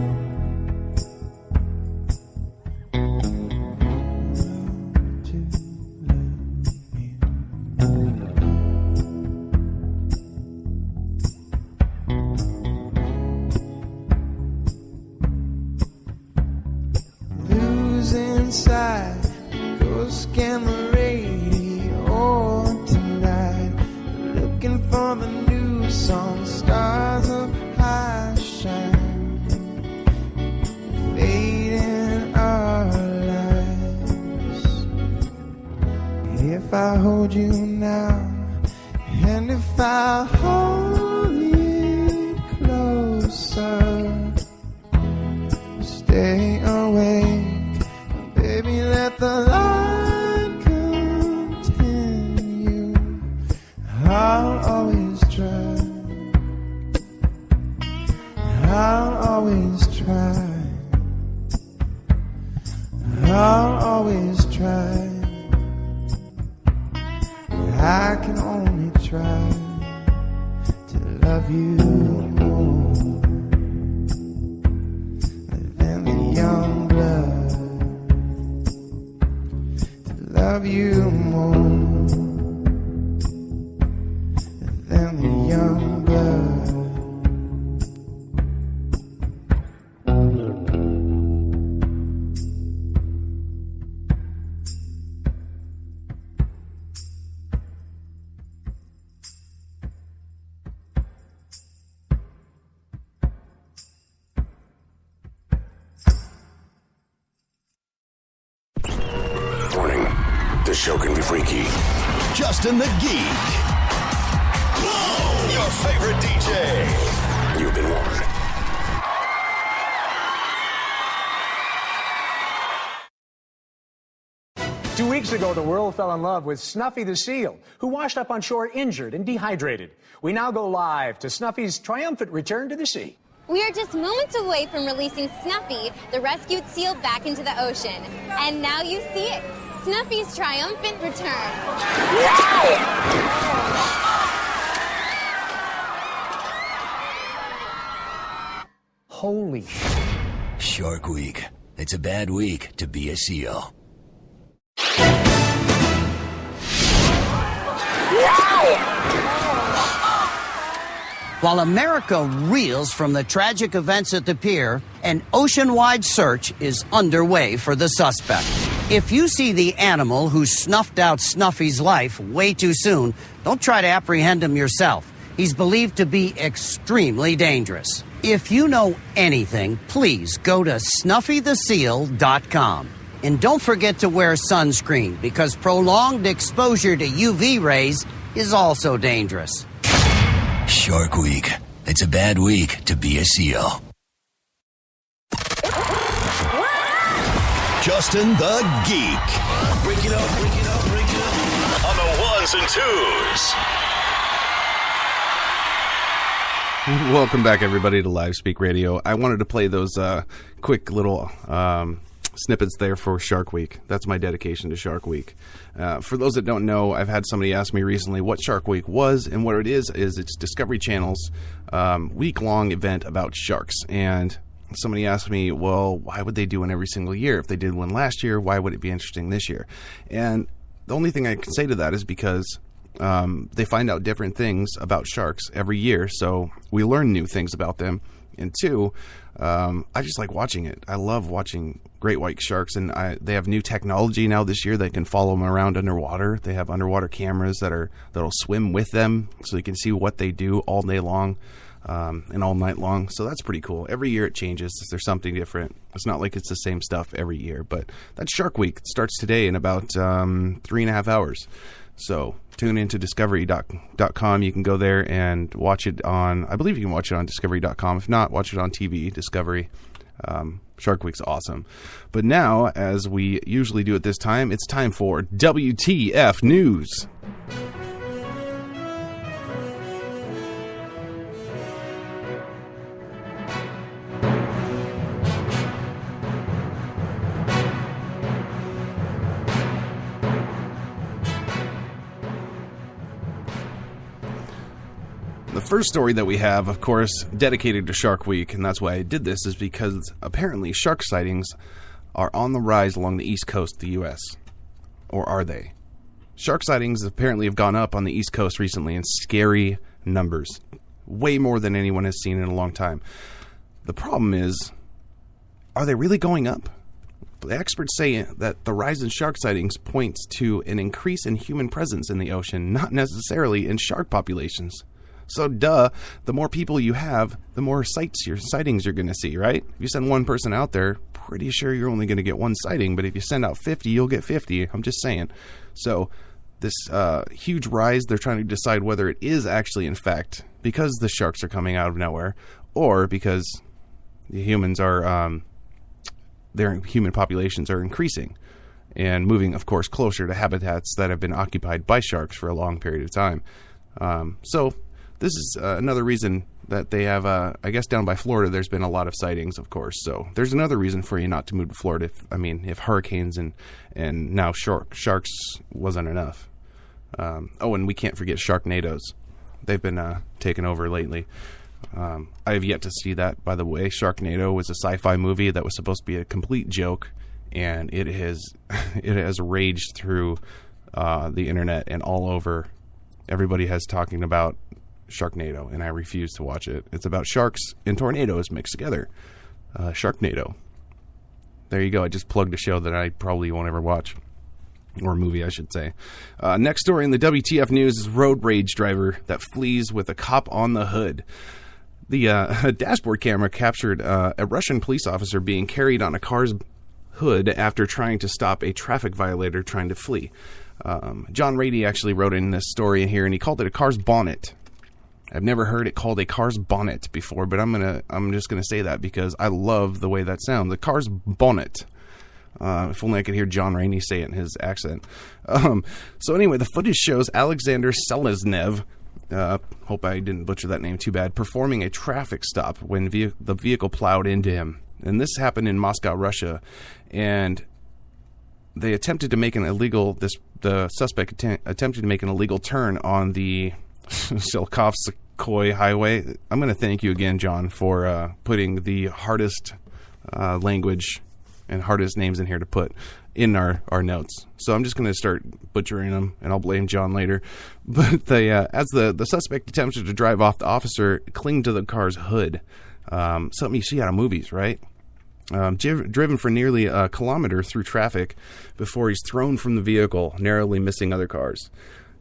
Losing sight, go scan the radio tonight, looking for the new song, stars of high shine, fading our lives. If I hold you now, and if I hold you closer, stay awake, baby, let the light continue. I'll always try, I'll always try, I'll always try. I can only try to love you more than the young blood, to love you more than the young blood.
show can be freaky. Justin the Geek. Whoa! Your favorite DJ. You've been warned.
2 weeks ago, the world fell in love with Snuffy the seal, who washed up on shore injured and dehydrated. We now go live to Snuffy's triumphant return to the sea.
We are just moments away from releasing Snuffy, the rescued seal, back into the ocean. And now you see it, Snuffy's triumphant return.
Holy
Shark Week. It's a bad week to be a seal.
While America reels from the tragic events at the pier, an ocean-wide search is underway for the suspect. If you see the animal who snuffed out Snuffy's life way too soon, don't try to apprehend him yourself. He's believed to be extremely dangerous. If you know anything, please go to snuffytheseal.com. And don't forget to wear sunscreen, because prolonged exposure to UV rays is also dangerous.
Shark Week. It's a bad week to be a seal.
Justin the Geek. Break it up, break it up, break it up. On the ones and twos.
Welcome back, everybody, to Live Speak Radio. I wanted to play those quick little snippets there for Shark Week. That's my dedication to Shark Week. For those that don't know, I've had somebody ask me recently what Shark Week was, and what it is it's Discovery Channel's week-long event about sharks. And somebody asked me, well, why would they do one every single year? If they did one last year, why would it be interesting this year? And the only thing I can say to that is because they find out different things about sharks every year, so we learn new things about them. And two, I just like watching it. I love watching great white sharks, and they have new technology now this year that can follow them around underwater. They have underwater cameras that'll swim with them, so you can see what they do all day long and all night long. So that's pretty cool. Every year it changes. There's something different. It's not like it's the same stuff every year. But that's Shark Week. It starts today in about 3.5 hours. So tune into discovery.com. You can go there and watch it on, I believe you can watch it on discovery.com. If not, watch it on TV, Discovery. Shark Week's awesome. But now, as we usually do at this time, it's time for WTF News. The first story that we have, of course, dedicated to Shark Week, and that's why I did this, is because apparently shark sightings are on the rise along the east coast of the U.S. Or are they? Shark sightings apparently have gone up on the east coast recently in scary numbers. Way more than anyone has seen in a long time. The problem is, are they really going up? The experts say that the rise in shark sightings points to an increase in human presence in the ocean, not necessarily in shark populations. So, the more people you have, the more sightings you're going to see, right? If you send one person out there, pretty sure you're only going to get one sighting. But if you send out 50, you'll get 50. I'm just saying. So, this huge rise, they're trying to decide whether it is actually, in fact, because the sharks are coming out of nowhere, or because the humans are, their human populations are increasing and moving, of course, closer to habitats that have been occupied by sharks for a long period of time. So, this is another reason that they have, I guess down by Florida, there's been a lot of sightings, of course. So there's another reason for you not to move to Florida if hurricanes and now sharks wasn't enough. And we can't forget Sharknadoes. They've been taken over lately. I have yet to see that, by the way. Sharknado was a sci-fi movie that was supposed to be a complete joke, and it has raged through the internet and all over. Everybody has talking about Sharknado, and I refuse to watch it. It's about sharks and tornadoes mixed together. Sharknado. There you go. I just plugged a show that I probably won't ever watch. Or a movie, I should say. Next story in the WTF News is road rage driver that flees with a cop on the hood. The dashboard camera captured a Russian police officer being carried on a car's hood after trying to stop a traffic violator trying to flee. John Rady actually wrote in this story here, and he called it a car's bonnet. I've never heard it called a car's bonnet before, but I'm just gonna say that because I love the way that sounds. The car's bonnet. If only I could hear John Rainey say it in his accent. So anyway, the footage shows Alexander Seleznev, hope I didn't butcher that name too bad, performing a traffic stop when the vehicle plowed into him. And this happened in Moscow, Russia. And they attempted to make the suspect attempted to make an illegal turn on the Shelkovskoy Highway. I'm going to thank you again, John, for putting the hardest language and hardest names in here to put in our notes. So I'm just going to start butchering them, and I'll blame John later. But as the suspect attempted to drive off, the officer clinged to the car's hood. Something you see out of movies, right? Driven for nearly a kilometer through traffic before he's thrown from the vehicle, narrowly missing other cars.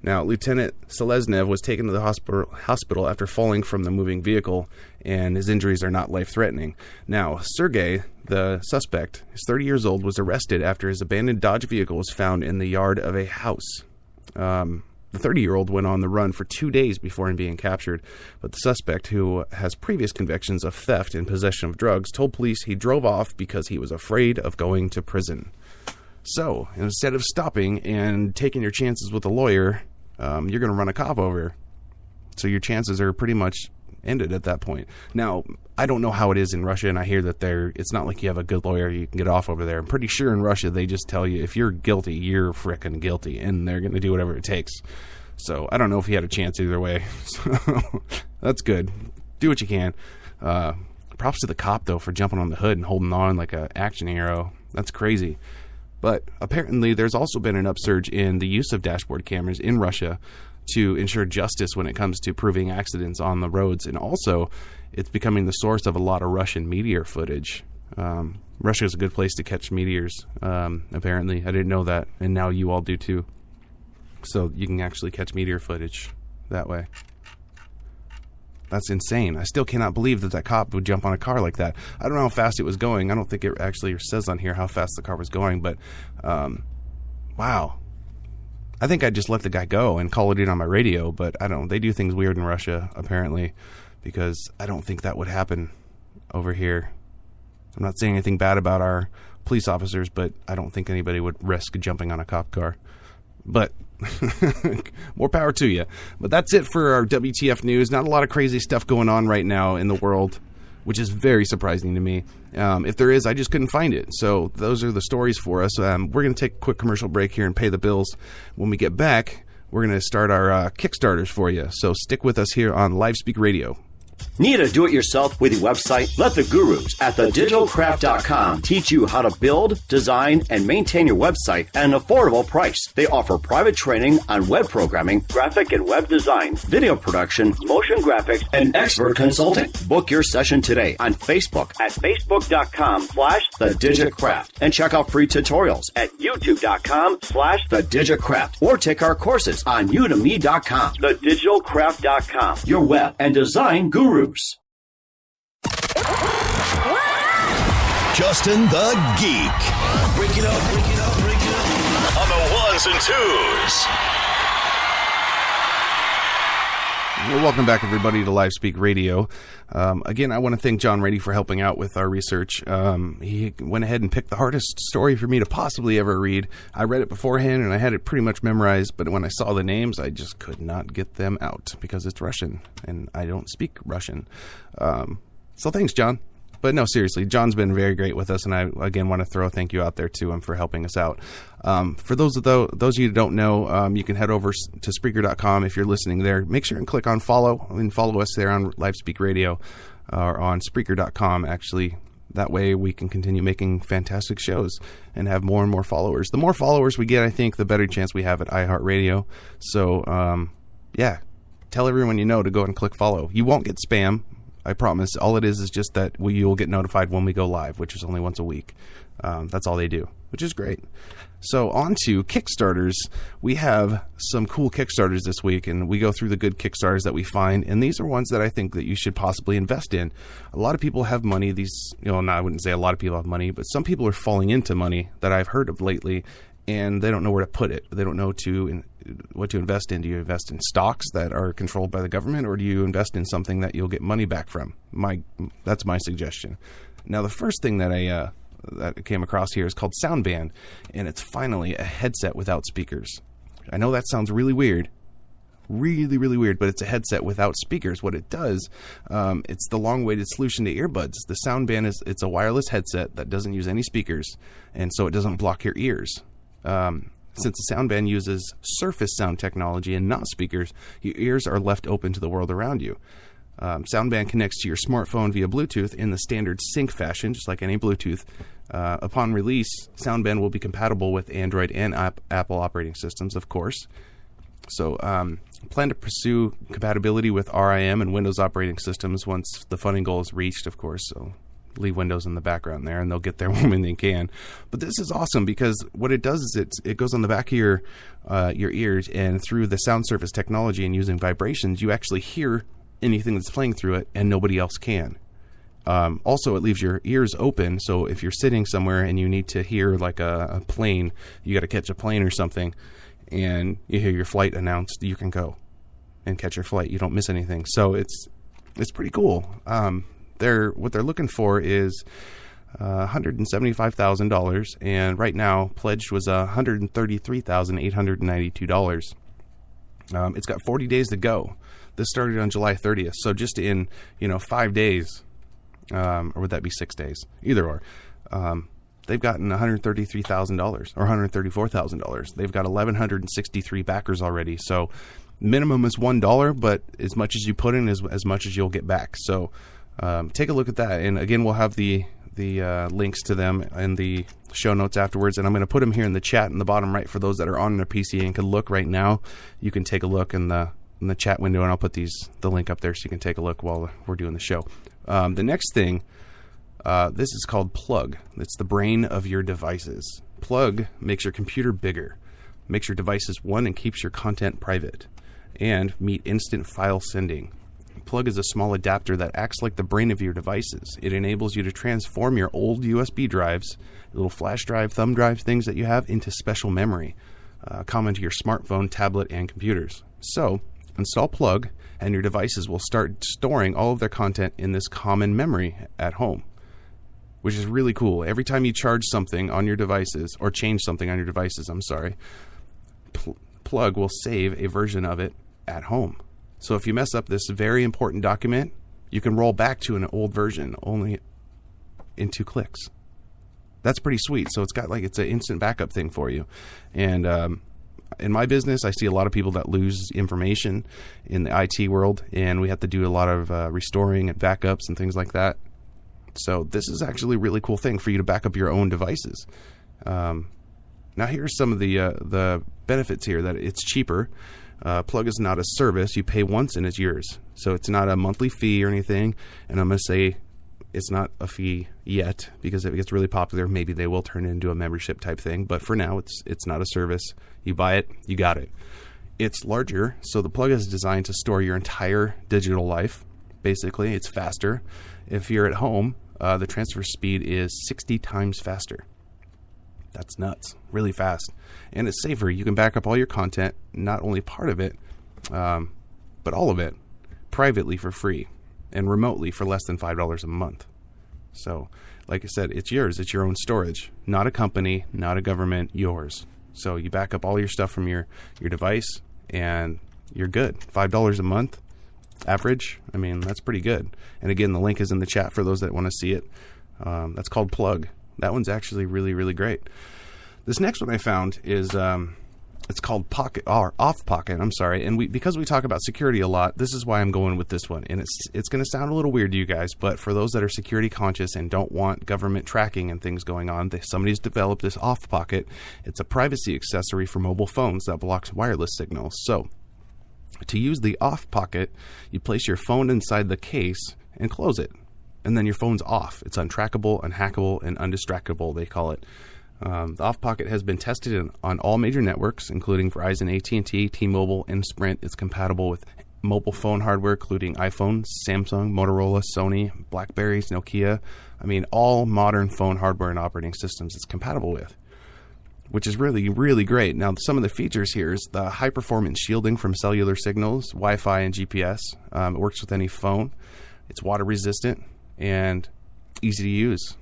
Now, Lieutenant Seleznev was taken to the hospital after falling from the moving vehicle, and his injuries are not life-threatening. Now, Sergei, the suspect, is 30 years old, was arrested after his abandoned Dodge vehicle was found in the yard of a house. The 30-year-old went on the run for 2 days before being captured, but the suspect, who has previous convictions of theft and possession of drugs, told police he drove off because he was afraid of going to prison. So, instead of stopping and taking your chances with a lawyer, you're going to run a cop over. So your chances are pretty much ended at that point. Now, I don't know how it is in Russia, and I hear that it's not like you have a good lawyer, you can get off over there. I'm pretty sure in Russia they just tell you if you're guilty, you're frickin' guilty, and they're going to do whatever it takes. So I don't know if he had a chance either way. So that's good. Do what you can. Props to the cop, though, for jumping on the hood and holding on like an action hero. That's crazy. But apparently there's also been an upsurge in the use of dashboard cameras in Russia to ensure justice when it comes to proving accidents on the roads. And also, it's becoming the source of a lot of Russian meteor footage. Russia is a good place to catch meteors, apparently. I didn't know that, and now you all do too. So you can actually catch meteor footage that way. That's insane. I still cannot believe that cop would jump on a car like that. I don't know how fast it was going. I don't think it actually says on here how fast the car was going, but wow. I think I'd just let the guy go and call it in on my radio, but I don't. They do things weird in Russia, apparently, because I don't think that would happen over here. I'm not saying anything bad about our police officers, but I don't think anybody would risk jumping on a cop car. But more power to you. But that's it for our WTF news. Not a lot of crazy stuff going on right now in the world, which is very surprising to me. If there is, I just couldn't find it. So those are the stories for us. We're going to take a quick commercial break here and pay the bills. When we get back, we're going to start our Kickstarters for you. So stick with us here on LiveSpeak Radio.
Need a do-it-yourself with your website? Let the gurus at thedigitalcraft.com teach you how to build, design, and maintain your website at an affordable price. They offer private training on web programming, graphic and web design, video production, motion graphics, and expert consulting. Book your session today on Facebook at facebook.com/thedigitcraft and check out free tutorials at youtube.com/thedigitcraft or take our courses on udemy.com. Thedigitalcraft.com, your web and design guru.
Justin the Geek.
Break it up, break it up, break it up.
On the ones and twos.
Well, welcome back, everybody, to LiveSpeak Radio. Again, I want to thank John Rady for helping out with our research. He went ahead and picked the hardest story for me to possibly ever read. I read it beforehand, and I had it pretty much memorized, but when I saw the names, I just could not get them out because it's Russian, and I don't speak Russian. So thanks, John. But no, seriously, John's been very great with us, and I, again, want to throw a thank you out there to him for helping us out. For those of you who don't know, you can head over to Spreaker.com if you're listening there. Make sure and click on follow, and follow us there on LiveSpeak Radio, or on Spreaker.com, actually. That way we can continue making fantastic shows and have more and more followers. The more followers we get, I think, the better chance we have at iHeartRadio. So, yeah, tell everyone you know to go and click follow. You won't get spam. I promise. All it is just that you'll get notified when we go live, which is only once a week. That's all they do, which is great. So on to Kickstarters. We have some cool Kickstarters this week, and we go through the good Kickstarters that we find, and these are ones that I think that you should possibly invest in. A lot of people have money. I wouldn't say a lot of people have money, but some people are falling into money that I've heard of lately, and they don't know where to put it. They don't know what to invest in. Do you invest in stocks that are controlled by the government, or do you invest in something that you'll get money back from? That's my suggestion. Now, the first thing that I came across here is called Soundband, and it's finally a headset without speakers. I know that sounds really weird. Really, really weird, but it's a headset without speakers. What it does, it's the long-awaited solution to earbuds. The Soundband it's a wireless headset that doesn't use any speakers, and so it doesn't block your ears. Since the Soundband uses surface sound technology and not speakers, your ears are left open to the world around you. Soundband connects to your smartphone via Bluetooth in the standard sync fashion, just like any Bluetooth. Upon release, Soundband will be compatible with Android and Apple operating systems, of course. So plan to pursue compatibility with RIM and Windows operating systems once the funding goal is reached, of course. So leave Windows in the background there, and they'll get there when they can. But this is awesome because what it does is it goes on the back of your ears, and through the sound surface technology and using vibrations, you actually hear anything that's playing through it, and nobody else can. Also, it leaves your ears open, so if you're sitting somewhere and you need to hear like a plane, you got to catch a plane or something, and you hear your flight announced, you can go and catch your flight. You don't miss anything. So it's pretty cool. What they're looking for is $175,000, and right now pledged was $133,892. It's got 40 days to go. This started on July 30th, so just in 5 days, or would that be 6 days? Either or. They've gotten $133,000 or $134,000. They've got 1,163 backers already. So minimum is $1, but as much as you put in is as much as you'll get back. So take a look at that. And again, we'll have the links to them in the show notes afterwards. And I'm going to put them here in the chat in the bottom right for those that are on their PC and can look right now. You can take a look in the chat window, and I'll put the link up there so you can take a look while we're doing the show. The next thing. This is called Plug. It's the brain of your devices. Plug makes your computer bigger, makes your devices one, and keeps your content private, and meet instant file sending. Plug is a small adapter that acts like the brain of your devices. It enables you to transform your old USB drives, little flash drive, thumb drive things that you have, into special memory, common to your smartphone, tablet, and computers. So, install Plug, and your devices will start storing all of their content in this common memory at home, which is really cool. Every time you charge something on your devices, or change something on your devices, Plug will save a version of it at home. So if you mess up this very important document, you can roll back to an old version only in 2 clicks. That's pretty sweet. So it's an instant backup thing for you. And in my business, I see a lot of people that lose information in the IT world, and we have to do a lot of restoring and backups and things like that. So this is actually a really cool thing for you to back up your own devices. Now here's some of the benefits here. That it's cheaper. Plug is not a service. You pay once and it's yours. So it's not a monthly fee or anything. And I'm going to say it's not a fee yet, because if it gets really popular, maybe they will turn it into a membership type thing. But for now, it's not a service. You buy it, you got it. It's larger, so the Plug is designed to store your entire digital life. Basically, it's faster. If you're at home, the transfer speed is 60 times faster. That's nuts. Really fast. And it's safer. You can back up all your content, not only part of it, but all of it, privately for free, and remotely for less than $5 a month. So, like I said, it's yours. It's your own storage. Not a company, not a government, yours. So you back up all your stuff from your device, and you're good. $5 a month. Average, that's pretty good. And again, the link is in the chat for those that want to see it. That's called Plug. That one's actually really, really great. This next one I found is it's called Off Pocket. And because we talk about security a lot, this is why I'm going with this one. And it's going to sound a little weird to you guys, but for those that are security conscious and don't want government tracking and things going on, somebody's developed this Off Pocket. It's a privacy accessory for mobile phones that blocks wireless signals. So, to use the Off Pocket, you place your phone inside the case and close it. And then your phone's off. It's untrackable, unhackable, and undistractable, they call it. The Off Pocket has been tested on all major networks, including Verizon, AT&T, T-Mobile, and Sprint. It's compatible with mobile phone hardware, including iPhones, Samsung, Motorola, Sony, Blackberries, Nokia. All modern phone hardware and operating systems it's compatible with. which is really, really great. Now, some of the features here is the high-performance shielding from cellular signals, Wi-Fi, and GPS. It works with any phone. It's water-resistant and easy to use.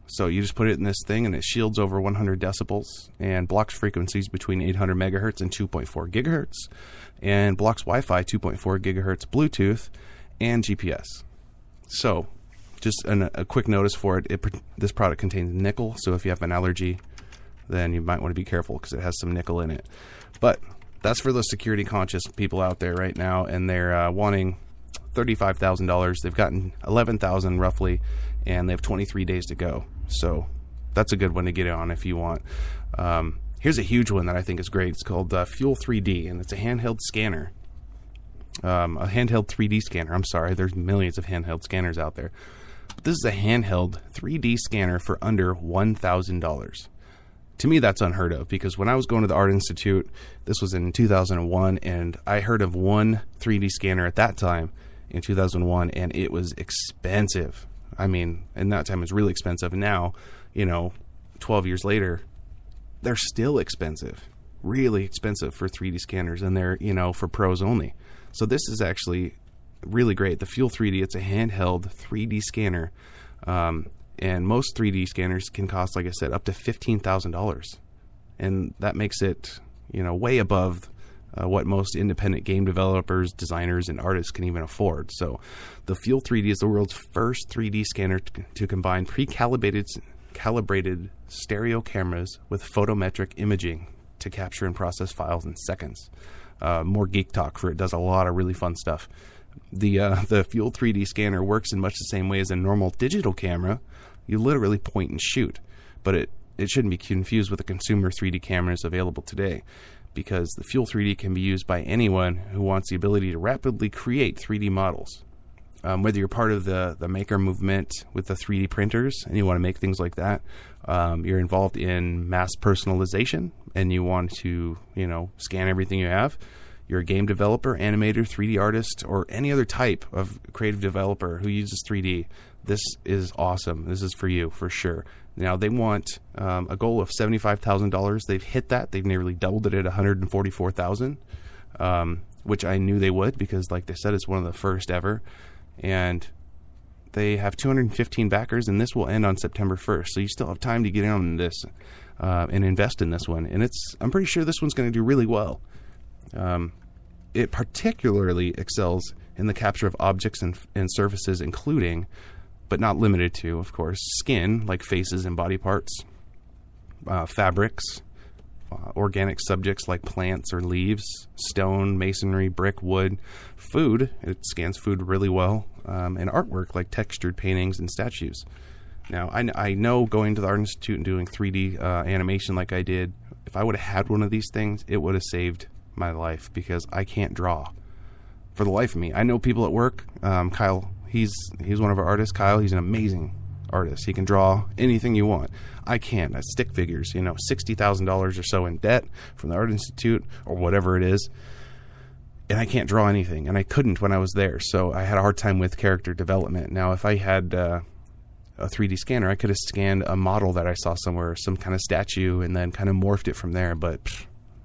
So you just put it in this thing, and it shields over 100 decibels and blocks frequencies between 800 megahertz and 2.4 gigahertz, and blocks Wi-Fi, 2.4 gigahertz, Bluetooth, and GPS. So just a quick notice for it. This product contains nickel, so if you have an allergy, then you might want to be careful because it has some nickel in it. But that's for those security-conscious people out there right now, and they're wanting $35,000. They've gotten $11,000 roughly, and they have 23 days to go. So that's a good one to get on if you want. Here's a huge one that I think is great. It's called Fuel 3D, and it's a handheld scanner. A handheld 3D scanner. I'm sorry, there's millions of handheld scanners out there. But this is a handheld 3D scanner for under $1,000. To me, that's unheard of, because when I was going to the Art Institute, this was in 2001, and I heard of one 3D scanner at that time in 2001, and it was expensive. I mean, in that time it was really expensive. And now, 12 years later, they're still expensive, really expensive for 3D scanners, and they're, for pros only. So this is actually really great. The Fuel 3D, it's a handheld 3D scanner. And most 3D scanners can cost, like I said, up to $15,000. And that makes it, way above what most independent game developers, designers, and artists can even afford. So the Fuel 3D is the world's first 3D scanner to combine calibrated stereo cameras with photometric imaging to capture and process files in seconds. More geek talk for it. Does a lot of really fun stuff. The Fuel 3D scanner works in much the same way as a normal digital camera. You literally point and shoot, but it shouldn't be confused with the consumer 3D cameras available today, because the Fuel 3D can be used by anyone who wants the ability to rapidly create 3D models. Whether you're part of the maker movement with the 3D printers and you want to make things like that, you're involved in mass personalization and you want to, scan everything you have, you're a game developer, animator, 3D artist, or any other type of creative developer who uses 3D, this is awesome. This is for you, for sure. Now, they want a goal of $75,000. They've hit that. They've nearly doubled it at $144,000, which I knew they would, because, like they said, it's one of the first ever. And they have 215 backers, and this will end on September 1st. So you still have time to get in on this and invest in this one. And I'm pretty sure this one's going to do really well. It particularly excels in the capture of objects and surfaces, including, but not limited to, of course, skin, like faces and body parts, fabrics, organic subjects like plants or leaves, stone, masonry, brick, wood, food. It scans food really well, and artwork like textured paintings and statues. Now, I know going to the Art Institute and doing 3D animation like I did, if I would have had one of these things, it would have saved my life, because I can't draw for the life of me. I know people at work. Kyle, he's one of our artists. Kyle, he's an amazing artist. He can draw anything you want. I can't. Stick figures, $60,000 or so in debt from the Art Institute or whatever it is, and I can't draw anything, and I couldn't when I was there. So I had a hard time with character development. Now, if I had a 3D scanner, I could have scanned a model that I saw somewhere, some kind of statue, and then kind of morphed it from there. But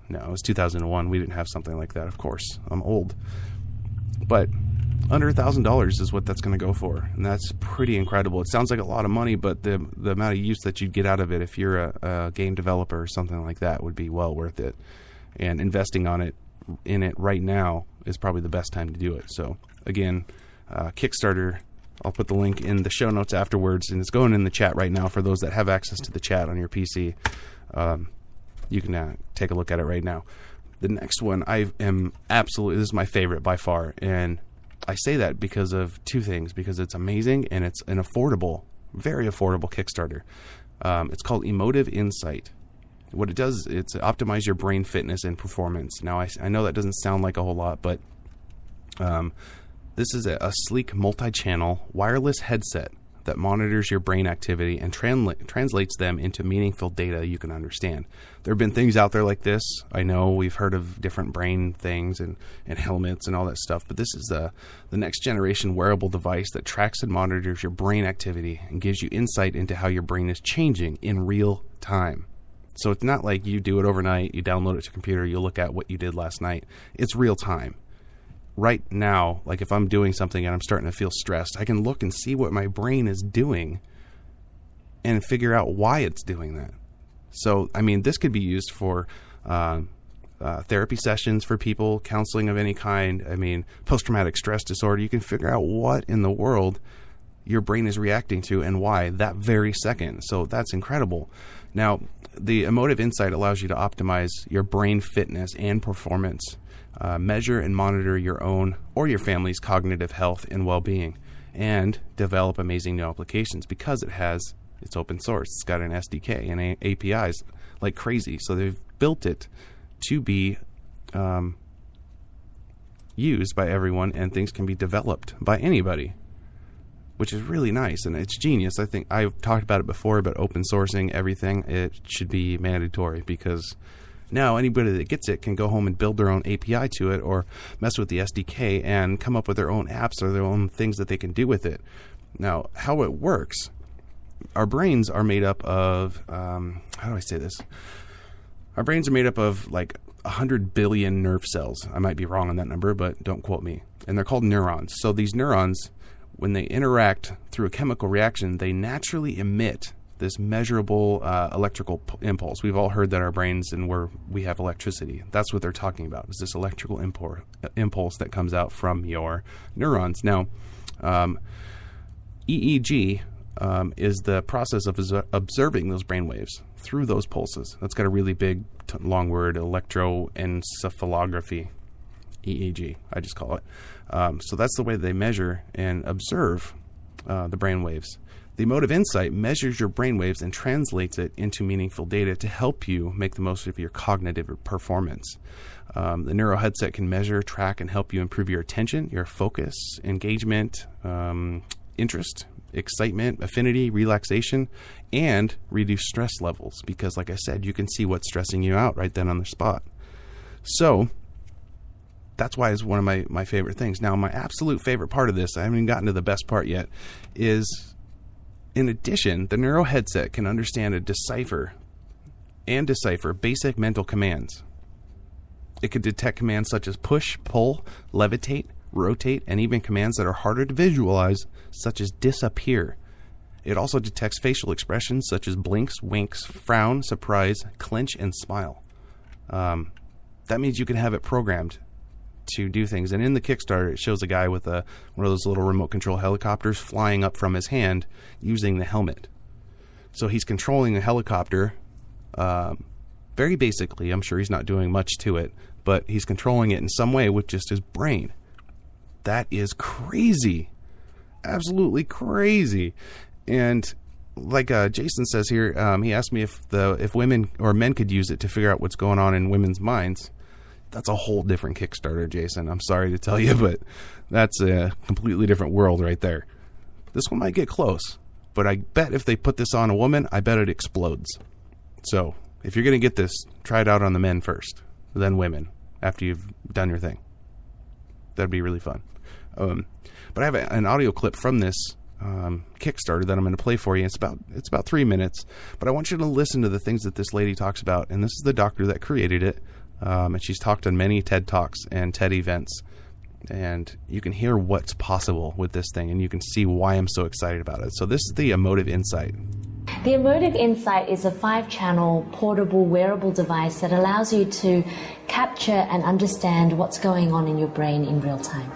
no, it was 2001. We didn't have something like that, of course. I'm old. But under $1,000 is what that's going to go for, and that's pretty incredible. It sounds like a lot of money, but the amount of use that you'd get out of it if you're a game developer or something like that would be well worth it. And investing in it right now is probably the best time to do it. So again, Kickstarter, I'll put the link in the show notes afterwards, and it's going in the chat right now for those that have access to the chat on your PC. You can take a look at it right now. The next one, this is my favorite by far, and I say that because of two things, because it's amazing and it's an affordable, very affordable Kickstarter. It's called Emotive Insight. What it does, it's optimize your brain fitness and performance. Now, I know that doesn't sound like a whole lot, but this is a sleek multi-channel wireless headset that monitors your brain activity and translates them into meaningful data you can understand. There have been things out there like this. I know we've heard of different brain things and helmets and all that stuff, but this is the next generation wearable device that tracks and monitors your brain activity and gives you insight into how your brain is changing in real time. So it's not like you do it overnight, you download it to your computer, you look at what you did last night. It's real time. Right now, like if I'm doing something and I'm starting to feel stressed, I can look and see what my brain is doing and figure out why it's doing that. So, I mean, this could be used for therapy sessions for people, counseling of any kind. I mean, post-traumatic stress disorder. You can figure out what in the world your brain is reacting to and why that very second. So that's incredible. Now, the Emotive Insight allows you to optimize your brain fitness and performance, measure and monitor your own or your family's cognitive health and well-being, and develop amazing new applications because it's open source. It's got an SDK and APIs like crazy. So they've built it to be used by everyone, and things can be developed by anybody, which is really nice, and it's genius. I think I've talked about it before, but open sourcing everything, it should be mandatory, because now anybody that gets it can go home and build their own API to it or mess with the SDK and come up with their own apps or their own things that they can do with it. Now, how it works, our brains are made up of, how do I say this? Our brains are made up of like 100 billion nerve cells. I might be wrong on that number, but don't quote me. And they're called neurons. So these neurons, when they interact through a chemical reaction, they naturally emit this measurable electrical impulse. We've all heard that our brains and we have electricity. That's what they're talking about, is this electrical impulse that comes out from your neurons. Now, EEG is the process of observing those brain waves through those pulses. That's got a really big, long word, electroencephalography, EEG, I just call it. So that's the way they measure and observe the brain waves. The Emotive Insight measures your brain waves and translates it into meaningful data to help you make the most of your cognitive performance. The Neuro Headset can measure, track, and help you improve your attention, your focus, engagement, interest, excitement, affinity, relaxation, and reduce stress levels, because like I said, you can see what's stressing you out right then on the spot. So that's why it's one of my favorite things. Now, my absolute favorite part of this, I haven't even gotten to the best part yet, is in addition, the Neuro Headset can understand and decipher basic mental commands. It could detect commands such as push, pull, levitate, rotate, and even commands that are harder to visualize, such as disappear. It also detects facial expressions such as blinks, winks, frown, surprise, clench, and smile. That means you can have it programmed to do things. And in the Kickstarter, it shows a guy with one of those little remote control helicopters flying up from his hand using the helmet. So he's controlling a helicopter very basically. I'm sure he's not doing much to it, but he's controlling it in some way with just his brain. That is crazy. Absolutely crazy. And like Jason says here, he asked me if women or men could use it to figure out what's going on in women's minds. That's a whole different Kickstarter, Jason. I'm sorry to tell you, but that's a completely different world right there. This one might get close, but I bet if they put this on a woman, I bet it explodes. So if you're going to get this, try it out on the men first, then women, after you've done your thing. That'd be really fun. But I have an audio clip from this Kickstarter that I'm going to play for you. It's about 3 minutes, but I want you to listen to the things that this lady talks about. And this is the doctor that created it. And she's talked on many TED Talks and TED events. And you can hear what's possible with this thing, and you can see why I'm so excited about it. So this is the Emotive Insight.
The Emotive Insight is a 5-channel portable wearable device that allows you to capture and understand what's going on in your brain in real time.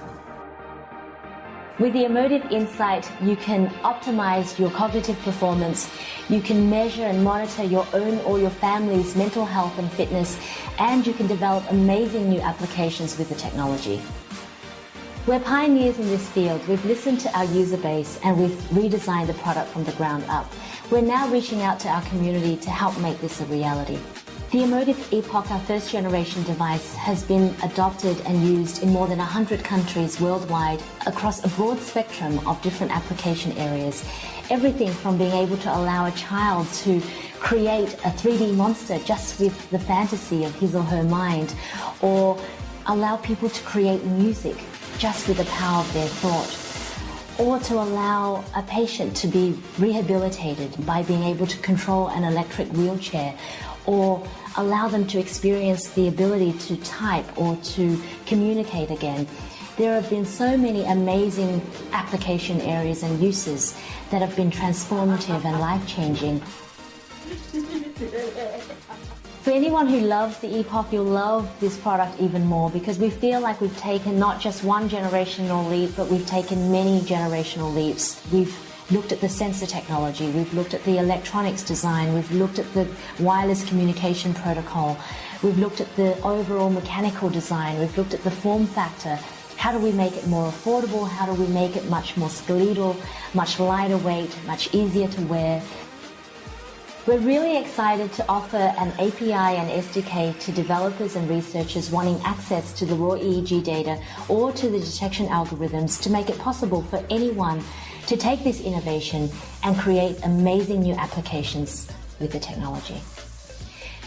With the Emotive Insight, you can optimize your cognitive performance, you can measure and monitor your own or your family's mental health and fitness, and you can develop amazing new applications with the technology. We're pioneers in this field. We've listened to our user base and we've redesigned the product from the ground up. We're now reaching out to our community to help make this a reality. The Emotive Epoch, our first generation device, has been adopted and used in more than 100 countries worldwide across a broad spectrum of different application areas. Everything from being able to allow a child to create a 3D monster just with the fantasy of his or her mind, or allow people to create music just with the power of their thought, or to allow a patient to be rehabilitated by being able to control an electric wheelchair, or allow them to experience the ability to type or to communicate again. There have been so many amazing application areas and uses that have been transformative and life-changing. For anyone who loves the EPOC, you'll love this product even more because we feel like we've taken not just one generational leap, but we've taken many generational leaps. We've looked at the sensor technology, we've looked at the electronics design, we've looked at the wireless communication protocol, we've looked at the overall mechanical design, we've looked at the form factor. How do we make it more affordable? How do we make it much more skeletal, much lighter weight, much easier to wear? We're really excited to offer an API and SDK to developers and researchers wanting access to the raw EEG data or to the detection algorithms to make it possible for anyone to take this innovation and create amazing new applications with the technology.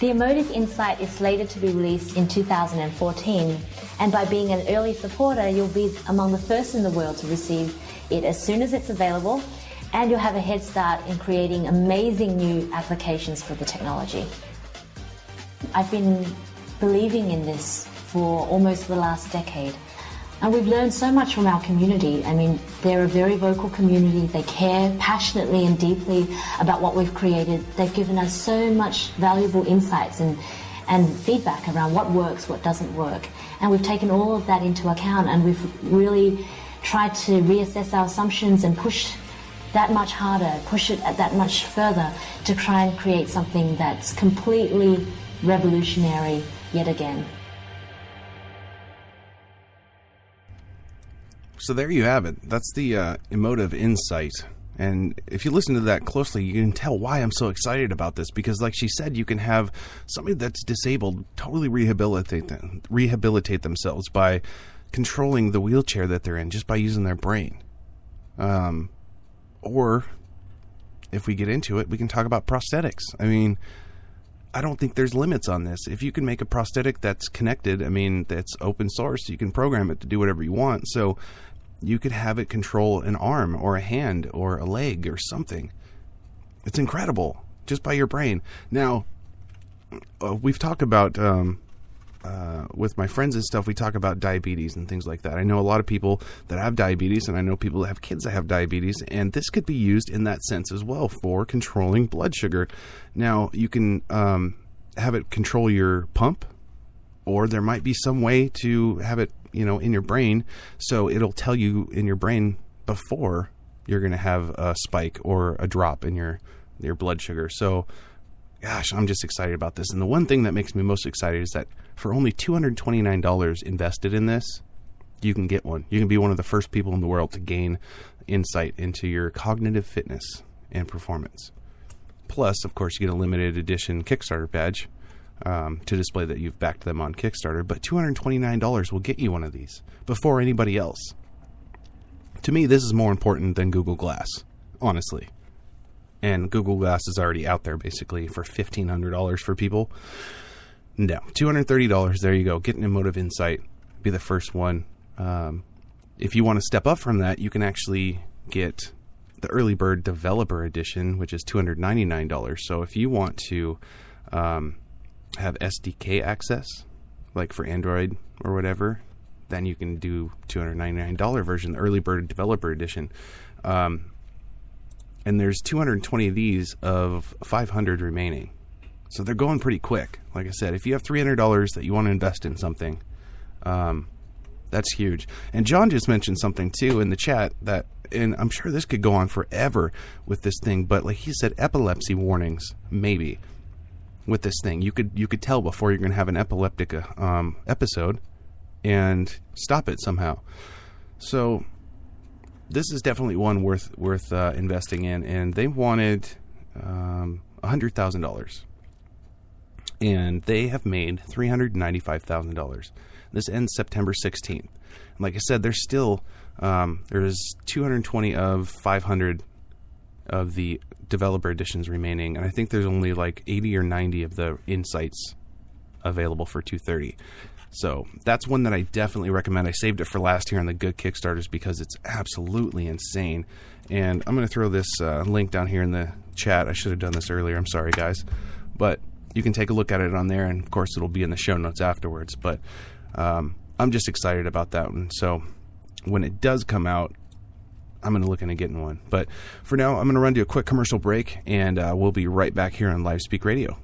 The Emotive Insight is slated to be released in 2014, and by being an early supporter, you'll be among the first in the world to receive it as soon as it's available, and you'll have a head start in creating amazing new applications for the technology. I've been believing in this for almost the last decade, and we've learned so much from our community. I mean, they're a very vocal community. They care passionately and deeply about what we've created. They've given us so much valuable insights and feedback around what works, what doesn't work. And we've taken all of that into account, and we've really tried to reassess our assumptions and push that much harder, push it that much further to try and create something that's completely revolutionary yet again.
So there you have it. That's the Emotive Insight. And if you listen to that closely, you can tell why I'm so excited about this. Because like she said, you can have somebody that's disabled totally rehabilitate themselves by controlling the wheelchair that they're in just by using their brain. Or if we get into it, we can talk about prosthetics. I mean, I don't think there's limits on this. If you can make a prosthetic that's connected, I mean, that's open source, you can program it to do whatever you want. So you could have it control an arm or a hand or a leg or something. It's incredible just by your brain. Now, we've talked about, with my friends and stuff, we talk about diabetes and things like that. I know a lot of people that have diabetes, and I know people that have kids that have diabetes, and this could be used in that sense as well for controlling blood sugar. Now, you can have it control your pump, or there might be some way to have it, in your brain, so it'll tell you in your brain before you're going to have a spike or a drop in your blood sugar. So, gosh, I'm just excited about this. And the one thing that makes me most excited is that for only $229 invested in this, you can get one. You can be one of the first people in the world to gain insight into your cognitive fitness and performance. Plus, of course, you get a limited edition Kickstarter badge to display that you've backed them on Kickstarter. But $229 will get you one of these before anybody else. To me, this is more important than Google Glass, honestly. And Google Glass is already out there basically for $1,500 for people. No, $230. There you go. Get an Emotive Insight. Be the first one. If you want to step up from that, you can actually get the Early Bird Developer Edition, which is $299. So if you want to have SDK access, like for Android or whatever, then you can do $299 version, the Early Bird Developer Edition. And there's 220 of these of 500 remaining. So they're going pretty quick. Like I said, if you have $300 that you want to invest in something, that's huge. And John just mentioned something too in the chat that, and I'm sure this could go on forever with this thing, but like he said, epilepsy warnings, maybe, with this thing. You could tell before you're going to have an epileptic episode and stop it somehow. So this is definitely one worth investing in, and they wanted $100,000, and they have made $395,000. This ends September 16th. And like I said, there's still there's 220 of 500 of the developer editions remaining, and I think there's only like 80 or 90 of the insights available for $230. So that's one that I definitely recommend. I saved it for last year on the good Kickstarters because it's absolutely insane. And I'm going to throw this link down here in the chat. I should have done this earlier. I'm sorry, guys. But you can take a look at it on there, and of course it'll be in the show notes afterwards. But I'm just excited about that one. So when it does come out, I'm going to look into getting one. But for now, I'm going to run to a quick commercial break, and we'll be right back here on Live Speak Radio.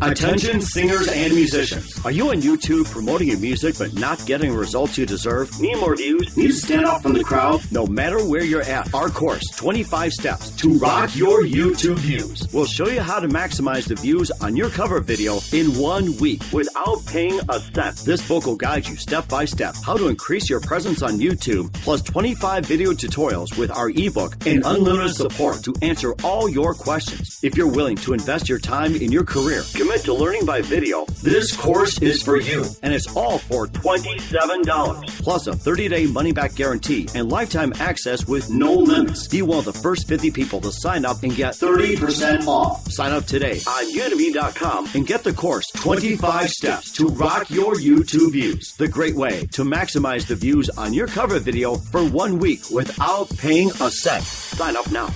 Attention singers and musicians. Are you on YouTube promoting your music but not getting the results you deserve? Need more views? Need to stand out from the crowd? No matter where you're at, our course, 25 Steps to Rock Your YouTube Views, will show you how to maximize the views on your cover video in 1 week without paying a cent. This book will guide you step by step how to increase your presence on YouTube, plus 25 video tutorials with our ebook and unlimited support to answer all your questions. If you're willing to invest your time in your career, commit to learning by video, this course is for you, and it's all for $27, plus a 30-day money-back guarantee and lifetime access with no limits. Be one of the first 50 people to sign up and get 30% off. Sign up today on Udemy.com and get the course 25 Steps to Rock Your YouTube Views, the great way to maximize the views on your cover video for 1 week without paying a cent. Sign up now.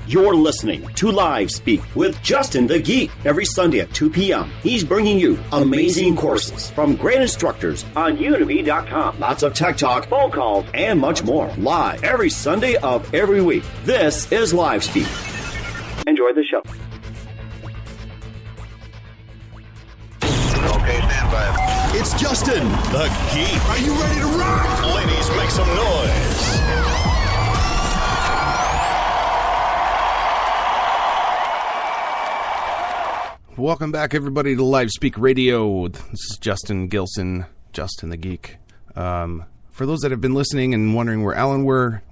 You're listening to Live Speak with Justin the Geek. Every Sunday at 2 p.m., he's bringing you amazing courses from great instructors on Udemy.com. Lots of tech talk, phone calls, and much more. Live every Sunday of every week. This is Live Speak. Enjoy the show.
Okay, stand by. It's Justin the Geek. Are you ready to rock? Ladies, make some noise.
Welcome back, everybody, to Live Speak Radio. This is Justin Gilson, Justin the Geek. For those that have been listening and wondering where Alan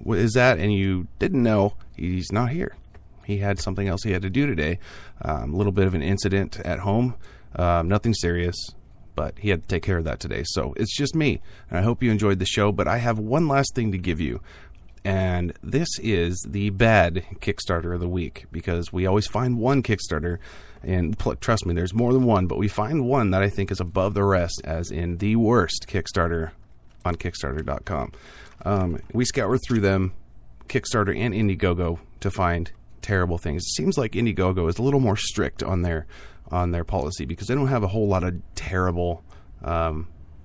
is at, and you didn't know, he's not here. He had something else he had to do today. A little bit of an incident at home. Nothing serious, but he had to take care of that today. So it's just me, and I hope you enjoyed the show. But I have one last thing to give you, and this is the bad Kickstarter of the week, because we always find one Kickstarter. And trust me, there's more than one, but we find one that I think is above the rest, as in the worst Kickstarter on Kickstarter.com. We scour through them, Kickstarter and Indiegogo, to find terrible things. It seems like Indiegogo is a little more strict on their policy, because they don't have a whole lot of terrible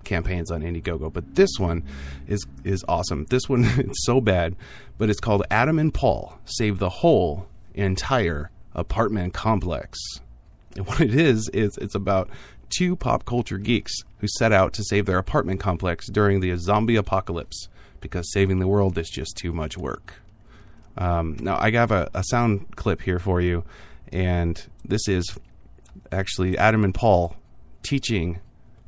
campaigns on Indiegogo. But this one is awesome. This one is so bad, but it's called Adam and Paul Save the Whole Entire Apartment Complex. And what it is it's about two pop culture geeks who set out to save their apartment complex during the zombie apocalypse, because saving the world is just too much work. Now, I have a sound clip here for you, and this is actually Adam and Paul teaching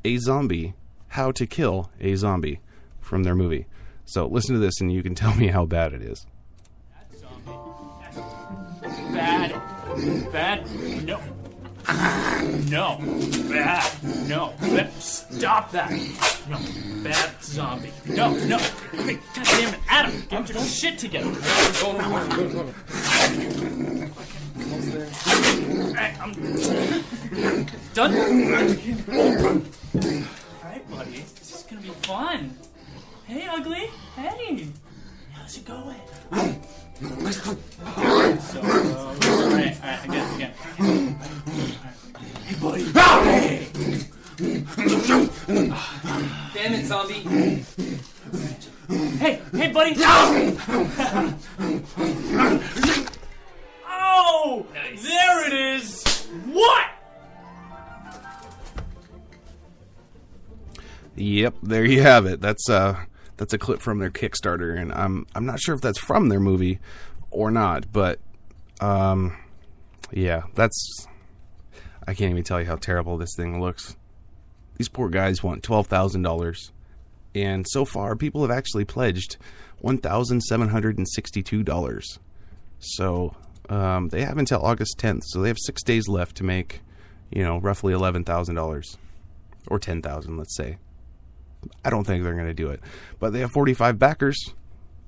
a zombie how to kill a zombie from their movie. So listen to this, and you can tell me how bad it is.
That zombie. Bad. No. No. Bad. No. Stop that. No. Bad zombie. No. Hey, God damn it. Adam, get your shit together. I'm done. Alright, buddy. This is gonna be fun. Hey, ugly. Hey. How's it going? So, alright, again. Hey, buddy. Hey!
Damn it, zombie.
Hey, buddy. Oh! Nice. There it is! What?
Yep, there you have it. That's a clip from their Kickstarter, and I'm not sure if that's from their movie or not, but yeah, I can't even tell you how terrible this thing looks. These poor guys want $12,000, and so far people have actually pledged $1,762. So they have until August 10th, so they have 6 days left to make, roughly $11,000 or $10,000, let's say. I don't think they're going to do it, but they have 45 backers,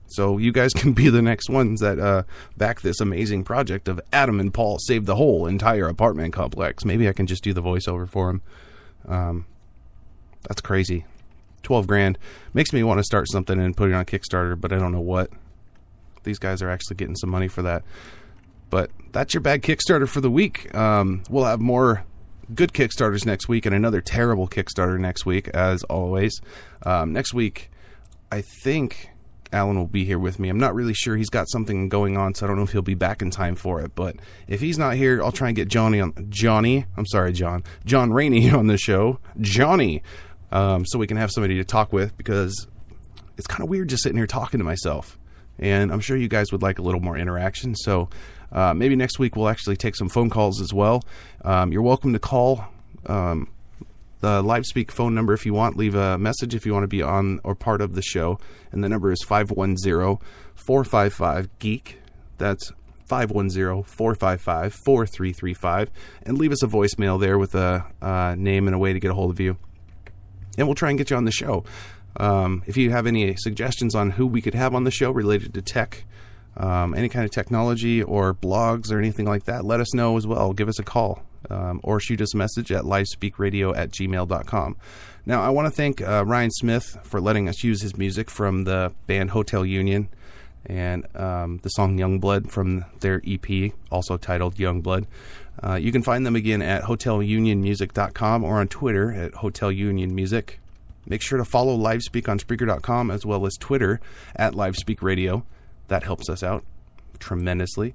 so you guys can be the next ones that back this amazing project of Adam and Paul Save the Whole Entire Apartment Complex. Maybe I can just do the voiceover for them. That's crazy. $12,000 makes me want to start something and put it on Kickstarter, but I don't know what. These guys are actually getting some money for that. But that's your bad Kickstarter for the week. We'll have more good Kickstarters next week and another terrible Kickstarter next week, as always. Next week, I think Alan will be here with me. I'm not really sure. He's got something going on, so I don't know if he'll be back in time for it. But if he's not here, I'll try and get John Rainey on the show. Johnny. So we can have somebody to talk with, because it's kind of weird just sitting here talking to myself. And I'm sure you guys would like a little more interaction. So maybe next week we'll actually take some phone calls as well. You're welcome to call the LiveSpeak phone number if you want. Leave a message if you want to be on or part of the show. And the number is 510-455-GEEK. That's 510-455-4335. And leave us a voicemail there with a name and a way to get a hold of you. And we'll try and get you on the show. If you have any suggestions on who we could have on the show related to tech, any kind of technology or blogs or anything like that, let us know as well. Give us a call or shoot us a message at livespeakradio@gmail.com. Now, I want to thank Ryan Smith for letting us use his music from the band Hotel Union and the song Youngblood from their EP, also titled Youngblood. You can find them again at hotelunionmusic.com or on Twitter at hotelunionmusic. Make sure to follow LiveSpeak on Spreaker.com as well as Twitter at LiveSpeakRadio. That helps us out tremendously.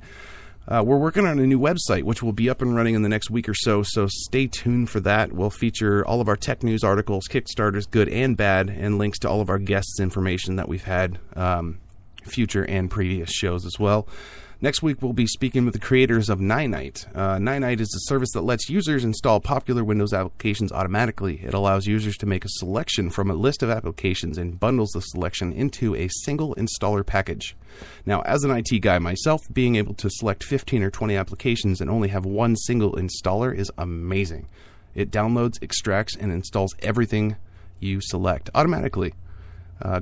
We're working on a new website, which will be up and running in the next week or so, so stay tuned for that. We'll feature all of our tech news articles, Kickstarters, good and bad, and links to all of our guests' information that we've had, future and previous shows as well. Next week, we'll be speaking with the creators of Ninite. Ninite is a service that lets users install popular Windows applications automatically. It allows users to make a selection from a list of applications and bundles the selection into a single installer package. Now, as an IT guy myself, being able to select 15 or 20 applications and only have one single installer is amazing. It downloads, extracts, and installs everything you select automatically.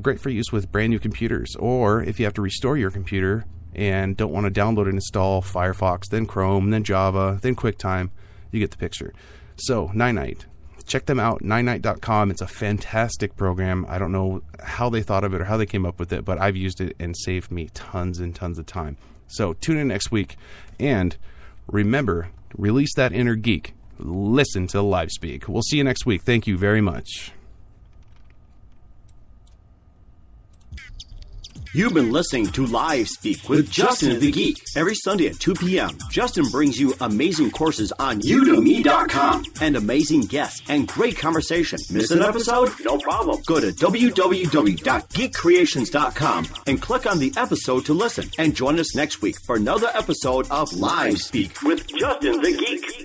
Great for use with brand new computers, or if you have to restore your computer and don't want to download and install Firefox, then Chrome, then Java, then QuickTime. You get the picture. So, Ninite. Check them out, ninite.com. It's a fantastic program. I don't know how they thought of it or how they came up with it, but I've used it and saved me tons and tons of time. So, tune in next week. And remember, release that inner geek. Listen to LiveSpeak. We'll see you next week. Thank you very much.
You've been listening to Live Speak with Justin the Geek. Every Sunday at 2 p.m., Justin brings you amazing courses on udemy.com and amazing guests and great conversation. Miss an episode? No problem. Go to www.geekcreations.com and click on the episode to listen. And join us next week for another episode of Live Speak with Justin the Geek.